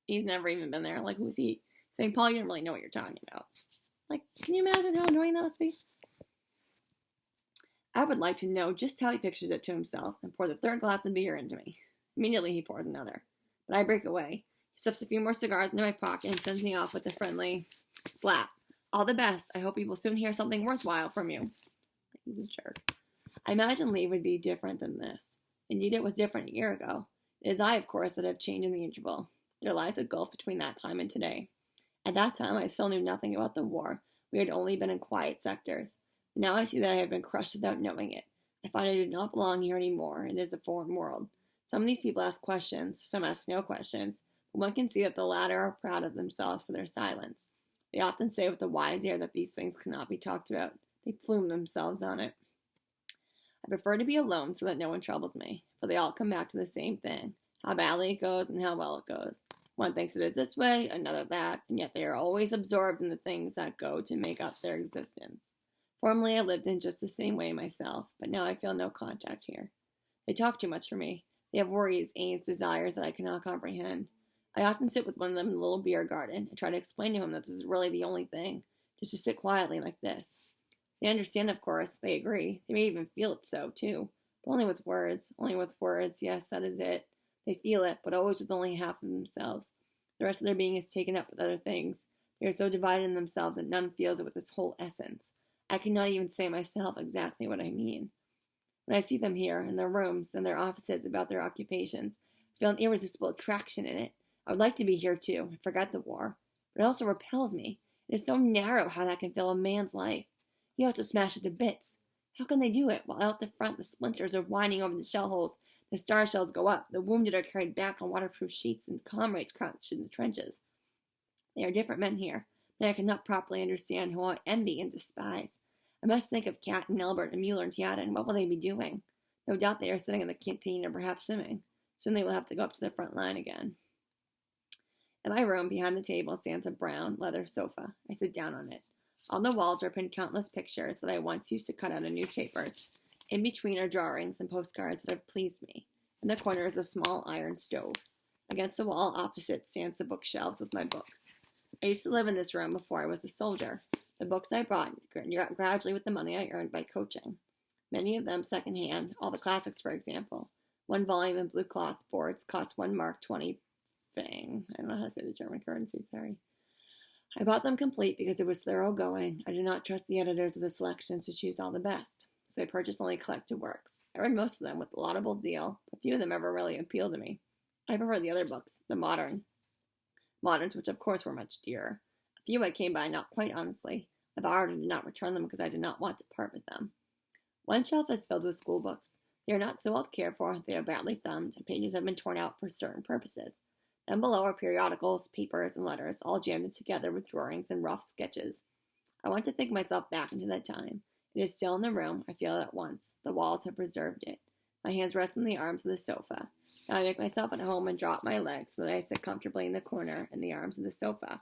never even been there. Like, who's he? Saying, Paul, you don't really know what you're talking about. Like, can you imagine how annoying that must be? I would like to know just how he pictures it to himself, and pour the third glass of beer into me. Immediately he pours another. But I break away. He stuffs a few more cigars into my pocket and sends me off with a friendly slap. All the best. I hope you will soon hear something worthwhile from you. He's a jerk. I imagine Lee would be different than this. Indeed, it was different a year ago. It is I, of course, that have changed in the interval. There lies a gulf between that time and today. At that time, I still knew nothing about the war. We had only been in quiet sectors. But now I see that I have been crushed without knowing it. I find I do not belong here anymore. It is a foreign world. Some of these people ask questions, some ask no questions, but one can see that the latter are proud of themselves for their silence. They often say with a wise air that these things cannot be talked about. They plume themselves on it. I prefer to be alone so that no one troubles me, for they all come back to the same thing, how badly it goes and how well it goes. One thinks it is this way, another that, and yet they are always absorbed in the things that go to make up their existence. Formerly I lived in just the same way myself, but now I feel no contact here. They talk too much for me. They have worries, aims, desires that I cannot comprehend. I often sit with one of them in the little beer garden and try to explain to him that this is really the only thing, just to sit quietly like this. They understand, of course. They agree. They may even feel it so, too. But only with words. Only with words. Yes, that is it. They feel it, but always with only half of themselves. The rest of their being is taken up with other things. They are so divided in themselves that none feels it with its whole essence. I cannot even say myself exactly what I mean. When I see them here, in their rooms, in their offices, about their occupations, I feel an irresistible attraction in it. I would like to be here, too, and forget the war. But it also repels me. It is so narrow how that can fill a man's life. He ought to smash it to bits. How can they do it? While out the front, the splinters are whining over the shell holes. The star shells go up. The wounded are carried back on waterproof sheets, and comrades crouch in the trenches. They are different men here, but I cannot properly understand who I envy and despise. I must think of Cat and Albert and Mueller and Tiata, and what will they be doing? No doubt they are sitting in the canteen or perhaps swimming. Soon they will have to go up to the front line again. In my room, behind the table, stands a brown leather sofa. I sit down on it. On the walls are pinned countless pictures that I once used to cut out of newspapers. In between are drawings and postcards that have pleased me. In the corner is a small iron stove. Against the wall opposite stands the bookshelves with my books. I used to live in this room before I was a soldier. The books I bought gradually with the money I earned by coaching. Many of them secondhand, all the classics, for example. One volume in blue cloth boards cost 1 mark 20 fang. I don't know how to say the German currency, sorry. I bought them complete because it was thoroughgoing. I did not trust the editors of the selections to choose all the best, so I purchased only collected works. I read most of them with laudable zeal, but few of them ever really appealed to me. I prefer the other books, the moderns, which of course were much dearer. A few I came by not quite honestly. I borrowed and did not return them because I did not want to part with them. One shelf is filled with school books. They are not so well cared for, they are badly thumbed, and pages have been torn out for certain purposes. Then below are periodicals, papers, and letters, all jammed together with drawings and rough sketches. I want to think myself back into that time. It is still in the room. I feel it at once. The walls have preserved it. My hands rest on the arms of the sofa. Now I make myself at home and drop my legs so that I sit comfortably in the corner in the arms of the sofa.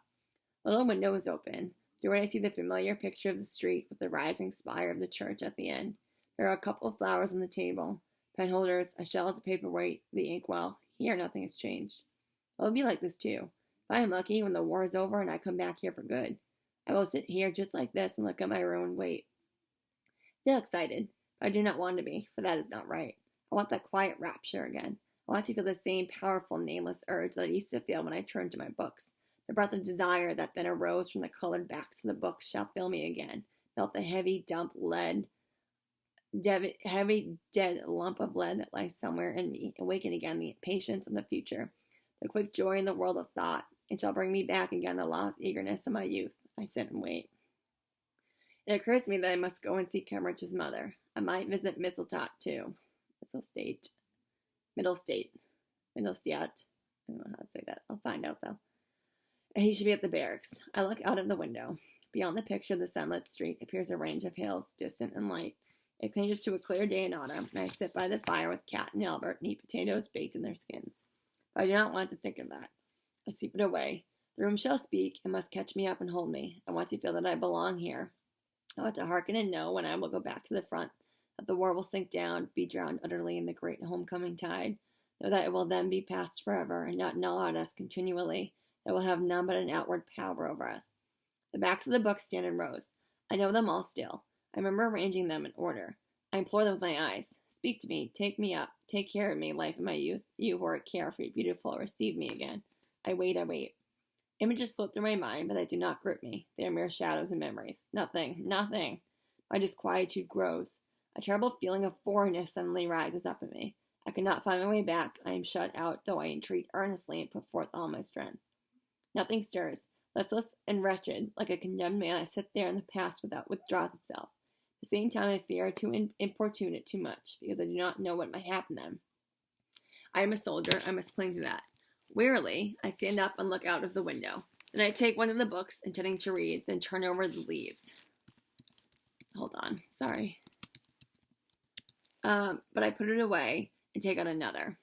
A little window is open. Through it I see the familiar picture of the street with the rising spire of the church at the end. There are a couple of flowers on the table, pen holders, a shell as a paperweight, the inkwell. Here nothing has changed. It will be like this too. If I am lucky, when the war is over and I come back here for good, I will sit here just like this and look at my room and wait. I feel excited, but I do not want to be, for that is not right. I want that quiet rapture again. I want to feel the same powerful, nameless urge that I used to feel when I turned to my books. The breath of desire that then arose from the colored backs of the books shall fill me again. Melt the heavy dead lump of lead that lies somewhere in me. Awaken again the impatience of the future, the quick joy in the world of thought. It shall bring me back again the lost eagerness of my youth. I sit and wait. It occurs to me that I must go and see Cambridge's mother. I might visit Misseltat too. Middlestate. I don't know how to say that. I'll find out though. And he should be at the barracks. I look out of the window. Beyond the picture of the sunlit street appears a range of hills, distant and light. It changes to a clear day in autumn, and I sit by the fire with Cat and Albert and eat potatoes baked in their skins. But I do not want to think of that. I sweep it away. The room shall speak and must catch me up and hold me. I want to feel that I belong here. I want to hearken and know when I will go back to the front, that the war will sink down, be drowned utterly in the great homecoming tide. Know that it will then be past forever and not gnaw at us continually. It will have none but an outward power over us. The backs of the books stand in rows. I know them all still. I remember arranging them in order. I implore them with my eyes. Speak to me, take me up, take care of me, life of my youth. You who are carefree, beautiful, receive me again. I wait. Images float through my mind, but they do not grip me. They are mere shadows and memories. Nothing. My disquietude grows. A terrible feeling of foreignness suddenly rises up in me. I cannot find my way back. I am shut out, though I entreat earnestly and put forth all my strength. Nothing stirs. Listless and wretched, like a condemned man, I sit there, and the past withdraws itself. At the same time, I fear to importune it too much, because I do not know what might happen then. I am a soldier. I must cling to that. Wearily, I stand up and look out of the window. Then I take one of the books, intending to read, then turn over the leaves. Hold on. Sorry. But I put it away and take out another.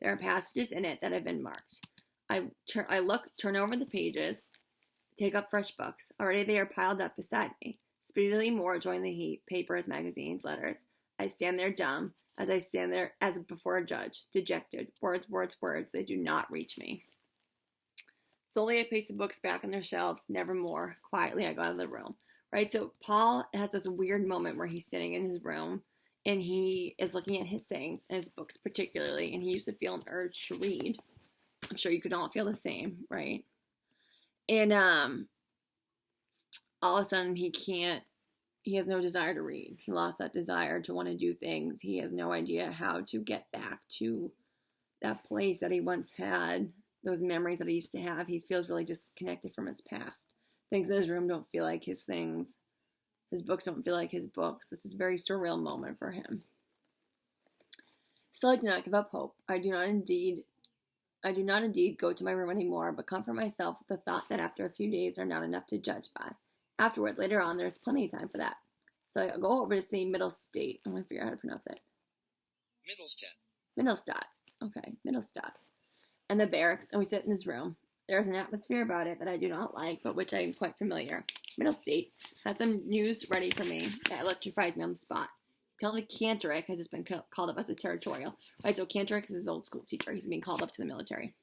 There are passages in it that have been marked. I turn over the pages, take up fresh books. Already they are piled up beside me. Speedily more join the heap, papers, magazines, letters. I stand there dumb, as I stand there as before a judge, dejected. Words, they do not reach me. Slowly I place the books back on their shelves, nevermore. Quietly I go out of the room. Right, so Paul has this weird moment where he's sitting in his room, and he is looking at his things, and his books particularly, and he used to feel an urge to read. I'm sure you could all feel the same, right? And all of a sudden he has no desire to read. He lost that desire to want to do things. He has no idea how to get back to that place that he once had, those memories that he used to have. He feels really disconnected from his past. Things in his room don't feel like his things. His books don't feel like his books. This is a very surreal moment for him. Still, I do not give up hope. I do not indeed go to my room anymore, but comfort myself with the thought that after a few days are not enough to judge by. Afterwards, later on, there's plenty of time for that. So I go over to see Middlestate. I'm going to figure out how to pronounce it. Middlestat. Okay, Middlestat. And the barracks, and we sit in his room. There's an atmosphere about it that I do not like, but which I am quite familiar. Middlestate has some news ready for me that electrifies me on the spot. Kelly Cantorick has just been called up as a territorial. Right, so Cantorick is his old school teacher. He's being called up to the military.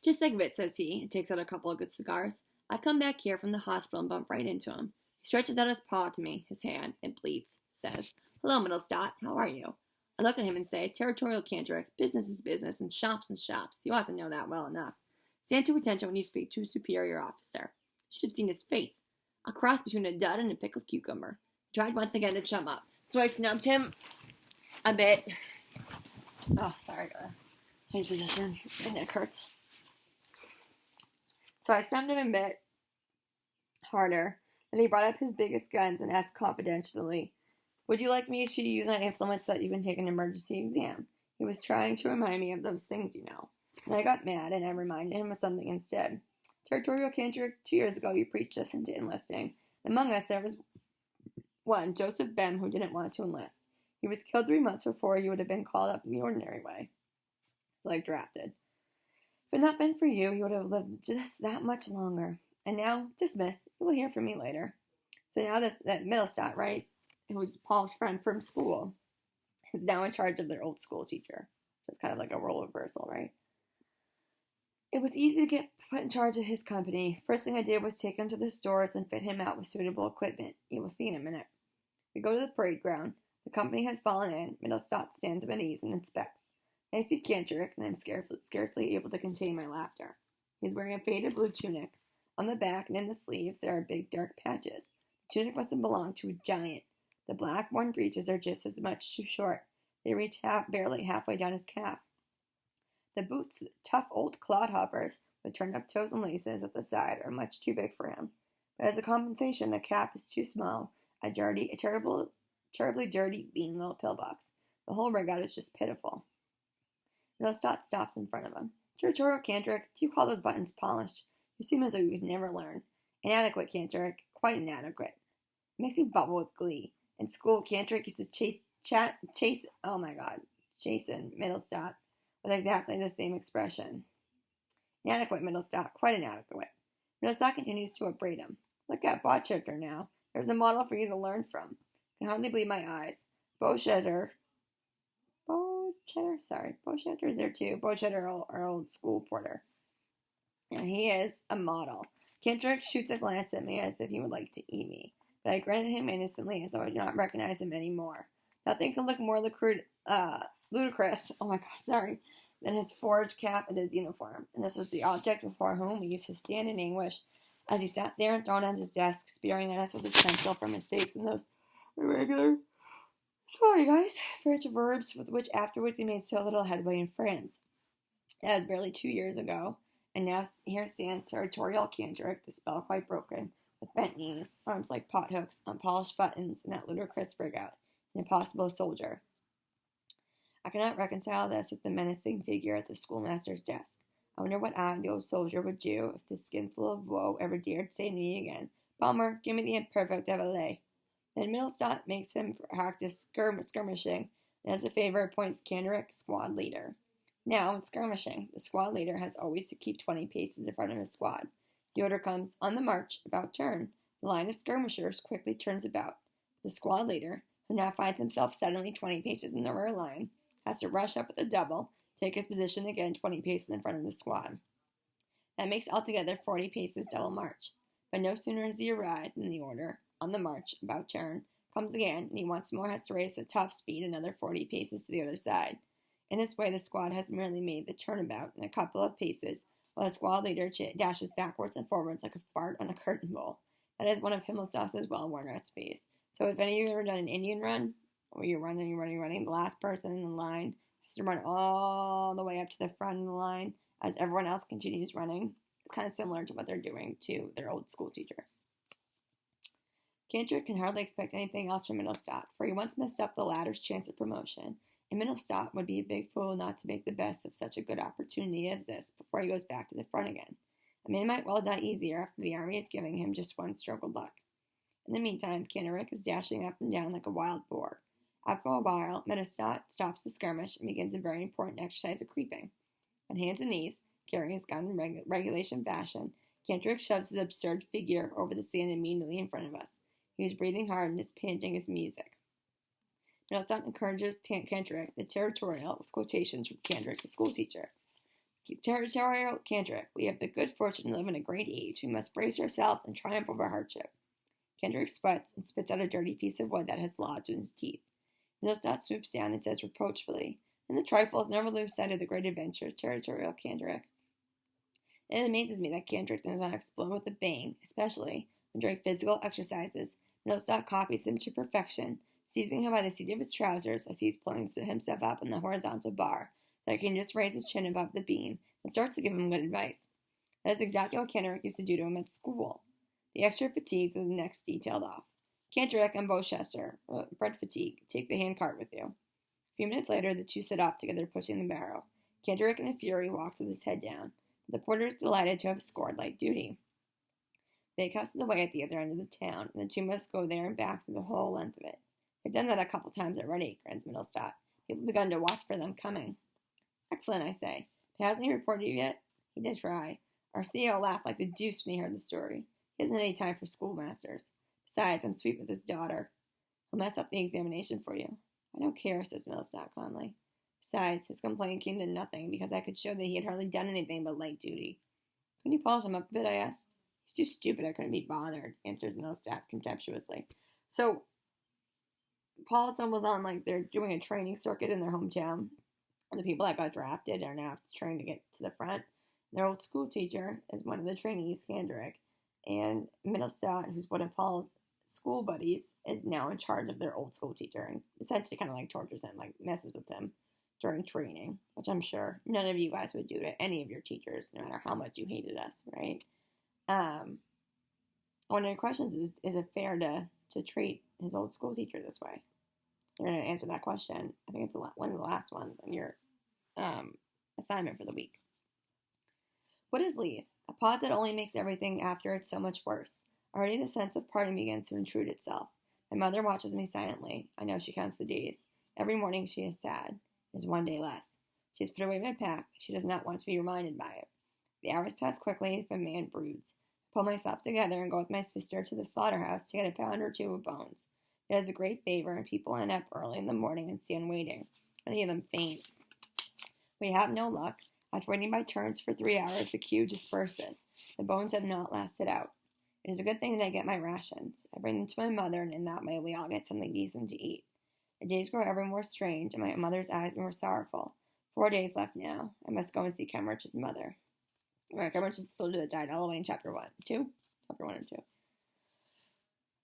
Just think of it, says he, and takes out a couple of good cigars. I come back here from the hospital and bump right into him. He stretches out his paw to me, his hand, and pleads, says, "Hello, Middlestat, how are you?" I look at him and say, "Territorial Cantorick, business is business, and shops and shops. You ought to know that well enough. Stand to attention when you speak to a superior officer." You should have seen his face. A cross between a dud and a pickled cucumber. He tried once again to chum up, so I snubbed him a bit. Oh, sorry, gotta change position. My neck hurts. So I snubbed him a bit harder. Then he brought up his biggest guns and asked confidentially, "Would you like me to use my influence so that you can take an emergency exam?" He was trying to remind me of those things, you know. And I got mad, and I reminded him of something instead. "Territorial Cantorick, 2 years ago you preached us into enlisting. Among us there was one, Joseph Bem, who didn't want to enlist. He was killed 3 months before he would have been called up in the ordinary way, like drafted. If it had not been for you, he would have lived just that much longer. And now, dismiss. You will hear from me later." So now that Middlestat, right, who was Paul's friend from school, is now in charge of their old school teacher. It's kind of like a role reversal, right? It was easy to get put in charge of his company. First thing I did was take him to the stores and fit him out with suitable equipment. You will see in a minute. We go to the parade ground. The company has fallen in. Middlestat stands up at ease and inspects. I see Cantorick, and I'm scarcely able to contain my laughter. He's wearing a faded blue tunic. On the back and in the sleeves, there are big dark patches. The tunic must have belonged to a giant. The black worn breeches are just as much too short. They reach barely halfway down his calf. The boots, tough old clodhoppers, with turned-up toes and laces at the side, are much too big for him. But as a compensation, the cap is too small, a terribly dirty, bean little pillbox. The whole rig-out is just pitiful. Middlestat stops in front of him. "Territorial Cantorick, do you call those buttons polished? You seem as though you could never learn." "Inadequate, Cantorick, quite inadequate." It makes me bubble with glee. In school, Cantorick used to chase Jason Middlestat with exactly the same expression. "Inadequate, Middlestat, quite inadequate." Middlestat continues to upbraid him. "Look at Bochetter now. There's a model for you to learn from." I can hardly believe my eyes. Bochetter is there too. Bochetter, our old school porter. And he is a model. Cantorick shoots a glance at me as if he would like to eat me, but I grin at him innocently as though I do not recognize him anymore. Nothing can look more ludicrous, than his forged cap and his uniform, and this was the object before whom we used to stand in anguish as he sat there enthroned on his desk, spearing at us with his pencil for mistakes in those irregular, French verbs with which afterwards he made so little headway in France. That was barely 2 years ago, and now here stands Territorial Cantorick, the spell quite broken, with bent knees, arms like pothooks, unpolished buttons, and that ludicrous rig-out, an impossible soldier. I cannot reconcile this with the menacing figure at the schoolmaster's desk. I wonder what I, the old soldier, would do if this skinful of woe ever dared say to me again, "Palmer, give me the imperfect de valet." Then Middlestat makes him practice skirmishing, and as a favor appoints Cantorick squad leader. Now, in skirmishing, the squad leader has always to keep 20 paces in front of his squad. The order comes, "On the march, about turn." The line of skirmishers quickly turns about. The squad leader, who now finds himself suddenly 20 paces in the rear line, has to rush up at the double, take his position again 20 paces in front of the squad. That makes altogether 40 paces double march. But no sooner has he arrived than the order, "On the march, about turn," comes again, and he once more has to race at top speed another 40 paces to the other side. In this way, the squad has merely made the turnabout in a couple of paces, while the squad leader dashes backwards and forwards like a fart on a curtain bowl. That is one of Himmelstoss's well-worn recipes. So if any of you have ever done an Indian run, where you're running, the last person in the line has to run all the way up to the front of the line as everyone else continues running. It's kind of similar to what they're doing to their old school teacher. Kendrick can hardly expect anything else from Middlestop, for he once messed up the latter's chance of promotion, and Middlestop would be a big fool not to make the best of such a good opportunity as this before he goes back to the front again. A man might well die easier after the army is giving him just one stroke of luck. In the meantime, Kendrick is dashing up and down like a wild boar. After a while, Middlestop stops the skirmish and begins a very important exercise of creeping. On hands and knees, carrying his gun in regulation fashion, Kendrick shoves his absurd figure over the sand immediately in front of us. He is breathing hard and is panting his music. Middlestop encourages Kendrick, the territorial, with quotations from Kendrick, the schoolteacher. Territorial Kendrick, we have the good fortune to live in a great age. We must brace ourselves and triumph over hardship. Kendrick sweats and spits out a dirty piece of wood that has lodged in his teeth. Middlestop swoops down and says reproachfully, "In the trifles, never lose sight of the great adventure, territorial Kendrick." It amazes me that Kendrick does not explode with a bang, especially when during physical exercises, Middlestop copies him to perfection, seizing him by the seat of his trousers as he is pulling himself up on the horizontal bar, so that he can just raise his chin above the beam, and starts to give him good advice. That is exactly what Kendrick used to do to him at school. The extra fatigues are the next detailed off. Kendrick and Beauchester, bread fatigue, take the handcart with you. A few minutes later, the two set off together, pushing the barrow. Kendrick, in a fury, walks with his head down. The porter is delighted to have scored light duty. The bakehouse is away at the other end of the town, and the two must go there and back through the whole length of it. They've done that a couple times already, grins Middlestop. People have begun to watch for them coming. Excellent, I say. But hasn't he reported you yet? He did try. Our CEO laughed like the deuce when he heard the story. He hasn't any time for schoolmasters. Besides, I'm sweet with his daughter. He'll mess up the examination for you. I don't care, says Middlestop calmly. Besides, his complaint came to nothing because I could show that he had hardly done anything but light duty. Couldn't you polish him up a bit, I asked. He's too stupid, I couldn't be bothered, answers Middlestop contemptuously. So, Paul stumbles on like they're doing a training circuit in their hometown. And the people that got drafted are now trying to get to the front. Their old school teacher is one of the trainees, Kendrick. And Middlestop, who's one of Paul's school buddies, is now in charge of their old school teacher and essentially kind of like tortures him, like messes with him during training, which I'm sure none of you guys would do to any of your teachers, no matter how much you hated us, right? One of the questions is it fair to treat his old school teacher this way? You're going to answer that question. I think it's one of the last ones on your assignment for the week. What is leave? A pause that only makes everything after it so much worse. Already the sense of parting begins to intrude itself. My mother watches me silently. I know she counts the days. Every morning she is sad. It is one day less. She has put away my pack. She does not want to be reminded by it. The hours pass quickly if a man broods. I pull myself together and go with my sister to the slaughterhouse to get a pound or two of bones. It is a great favor, and people end up early in the morning and stand waiting. Many of them faint. We have no luck. After waiting by turns for 3 hours, the queue disperses. The bones have not lasted out. It is a good thing that I get my rations. I bring them to my mother, and in that way we all get something decent to eat. The days grow ever more strange, and my mother's eyes more sorrowful. 4 days left now. I must go and see Kenrich's mother. Right, Kenrich is the soldier that died all the way in chapter 1. 2? Chapter 1 or 2.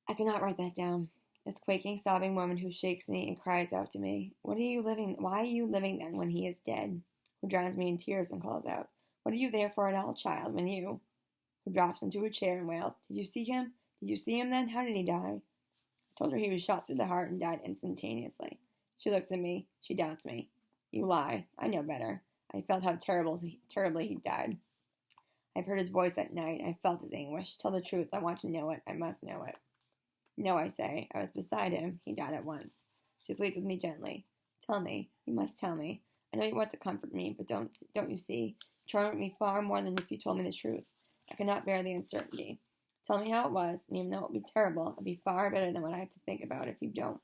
I cannot write that down. This quaking, sobbing woman who shakes me and cries out to me, Why are you living then when he is dead? Who drowns me in tears and calls out, What are you there for at all, child, when you... Who drops into a chair and wails, Did you see him? Did you see him then? How did he die? I told her he was shot through the heart and died instantaneously. She looks at me. She doubts me. You lie. I know better. I felt how terribly he died. I've heard his voice at night. I felt his anguish. Tell the truth. I want to know it. I must know it. No, I say. I was beside him. He died at once. She pleads with me gently. Tell me. You must tell me. I know you want to comfort me, but don't you see? You torment me far more than if you told me the truth. I cannot bear the uncertainty. Tell me how it was, and even though it would be terrible, it would be far better than what I have to think about if you don't.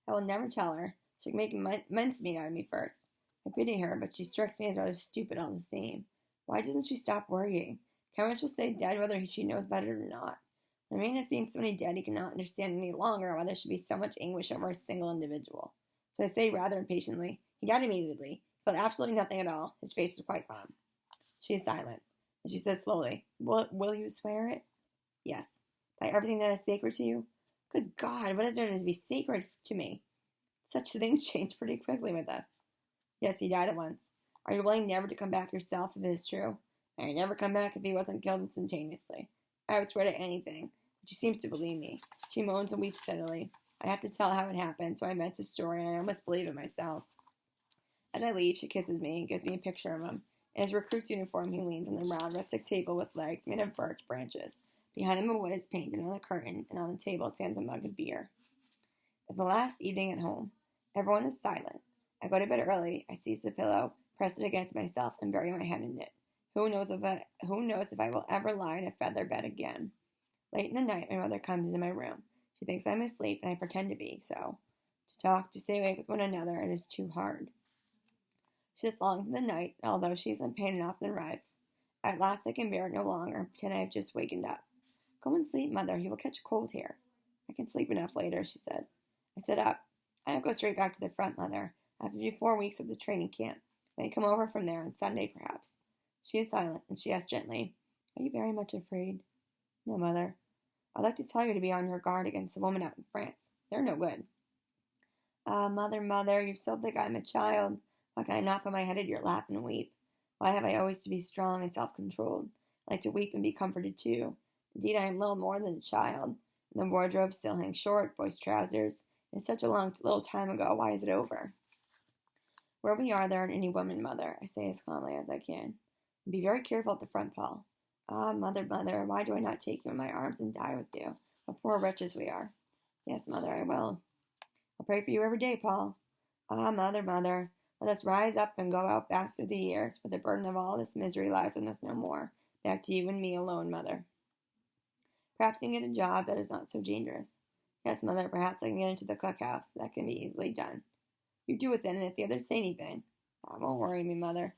I will never tell her. She can make mincemeat out of me first. I pity her, but she strikes me as rather stupid all the same. Why doesn't she stop worrying? Kenrich will say dead whether she knows about it or not. When a man has seen so many dead, he cannot understand any longer why there should be so much anguish over a single individual. So I say rather impatiently, He died immediately. He felt absolutely nothing at all. His face was quite calm. She is silent. And she says slowly, Will you swear it? Yes. By everything that is sacred to you? Good God, what is there to be sacred to me? Such things change pretty quickly with us. Yes, he died at once. Are you willing never to come back yourself if it is true? And he'd never come back if he wasn't killed instantaneously. I would swear to anything. She seems to believe me. She moans and weeps steadily. I have to tell how it happened, so I invent a story, and I almost believe it myself. As I leave, she kisses me and gives me a picture of him. In his recruit's uniform, he leans on the round, rustic table with legs made of birch branches. Behind him, a wood is painted on the curtain, and on the table stands a mug of beer. It's the last evening at home. Everyone is silent. I go to bed early. I seize the pillow, press it against myself, and bury my head in it. Who knows if I will ever lie in a feather bed again? Late in the night, my mother comes into my room. She thinks I'm asleep, and I pretend to be so. To talk, to stay awake with one another, it is too hard. She just longs for the night, although she is in pain and often writhes. At last I can bear it no longer and pretend I have just wakened up. Go and sleep, Mother. You will catch a cold here. I can sleep enough later, she says. I sit up. I don't go straight back to the front, Mother. I have to do 4 weeks of the training camp. I come over from there on Sunday, perhaps. She is silent, and she asks gently, Are you very much afraid? No, Mother. I'd like to tell you to be on your guard against the women out in France. They're no good. Ah, Mother, you so think I'm a child. Why can I not put my head in your lap and weep? Why have I always to be strong and self-controlled? I like to weep and be comforted too. Indeed, I am little more than a child. And the wardrobe still hangs short, boys' trousers. It's such a little time ago. Why is it over? Where we are, there aren't any women, Mother, I say as calmly as I can. And be very careful at the front, Paul. Ah, Mother, why do I not take you in my arms and die with you? What poor wretches we are. Yes, Mother, I will. I'll pray for you every day, Paul. Ah, Mother, let us rise up and go out back through the years, for the burden of all this misery lies on us no more. Back to you and me alone, Mother. Perhaps you can get a job that is not so dangerous. Yes, Mother, perhaps I can get into the cookhouse. That can be easily done. You do it then, and if the others say anything, that won't worry me, Mother.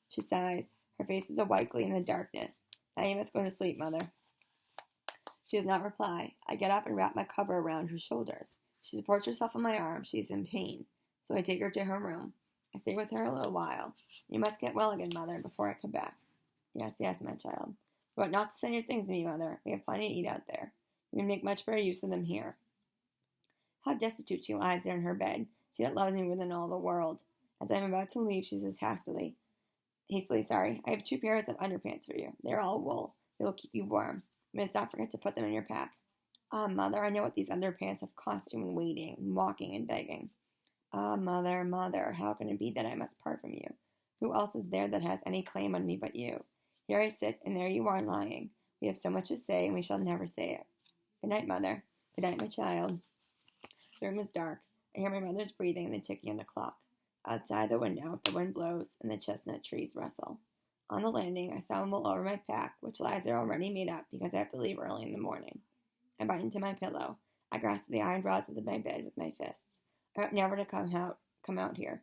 She sighs. Her face is a white gleam in the darkness. Now you must go to sleep, Mother. She does not reply. I get up and wrap my cover around her shoulders. She supports herself on my arm. She is in pain. So I take her to her room. I stay with her a little while. You must get well again, Mother, before I come back. Yes, my child. You ought not to send your things to me, Mother. We have plenty to eat out there. You can make much better use of them here. How destitute she lies there in her bed. She that loves me more than all the world. As I am about to leave, she says hastily, I have 2 pairs of underpants for you. They're all wool. They will keep you warm. You must not forget to put them in your pack. Ah, Mother, I know what these underpants have cost you in waiting, walking, and begging. Ah, Mother, how can it be that I must part from you? Who else is there that has any claim on me but you? Here I sit, and there you are lying. We have so much to say, and we shall never say it. Good night, Mother. Good night, my child. The room is dark. I hear my mother's breathing and the ticking of the clock. Outside the window, the wind blows, and the chestnut trees rustle. On the landing, I stumble over my pack, which lies there already made up because I have to leave early in the morning. I bite into my pillow. I grasp the iron rods of my bed with my fists. I hope never to come out here.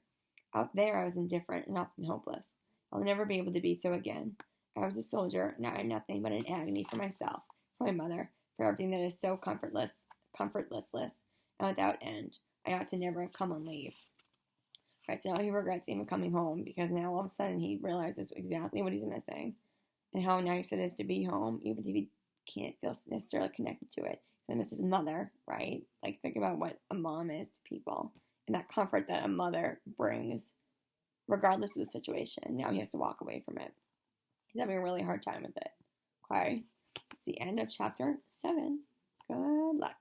Out there, I was indifferent and often hopeless. I'll never be able to be so again. I was a soldier, and I am nothing but an agony for myself, for my mother, for everything that is so comfortless, and without end. I ought to never have come on leave. Right, so now he regrets even coming home, because now all of a sudden he realizes exactly what he's missing, and how nice it is to be home, even if he can't feel necessarily connected to it. He misses his mother, right? Like, think about what a mom is to people, and that comfort that a mother brings, regardless of the situation. Now he has to walk away from it. He's having a really hard time with it. Okay? It's the end of chapter 7. Good luck.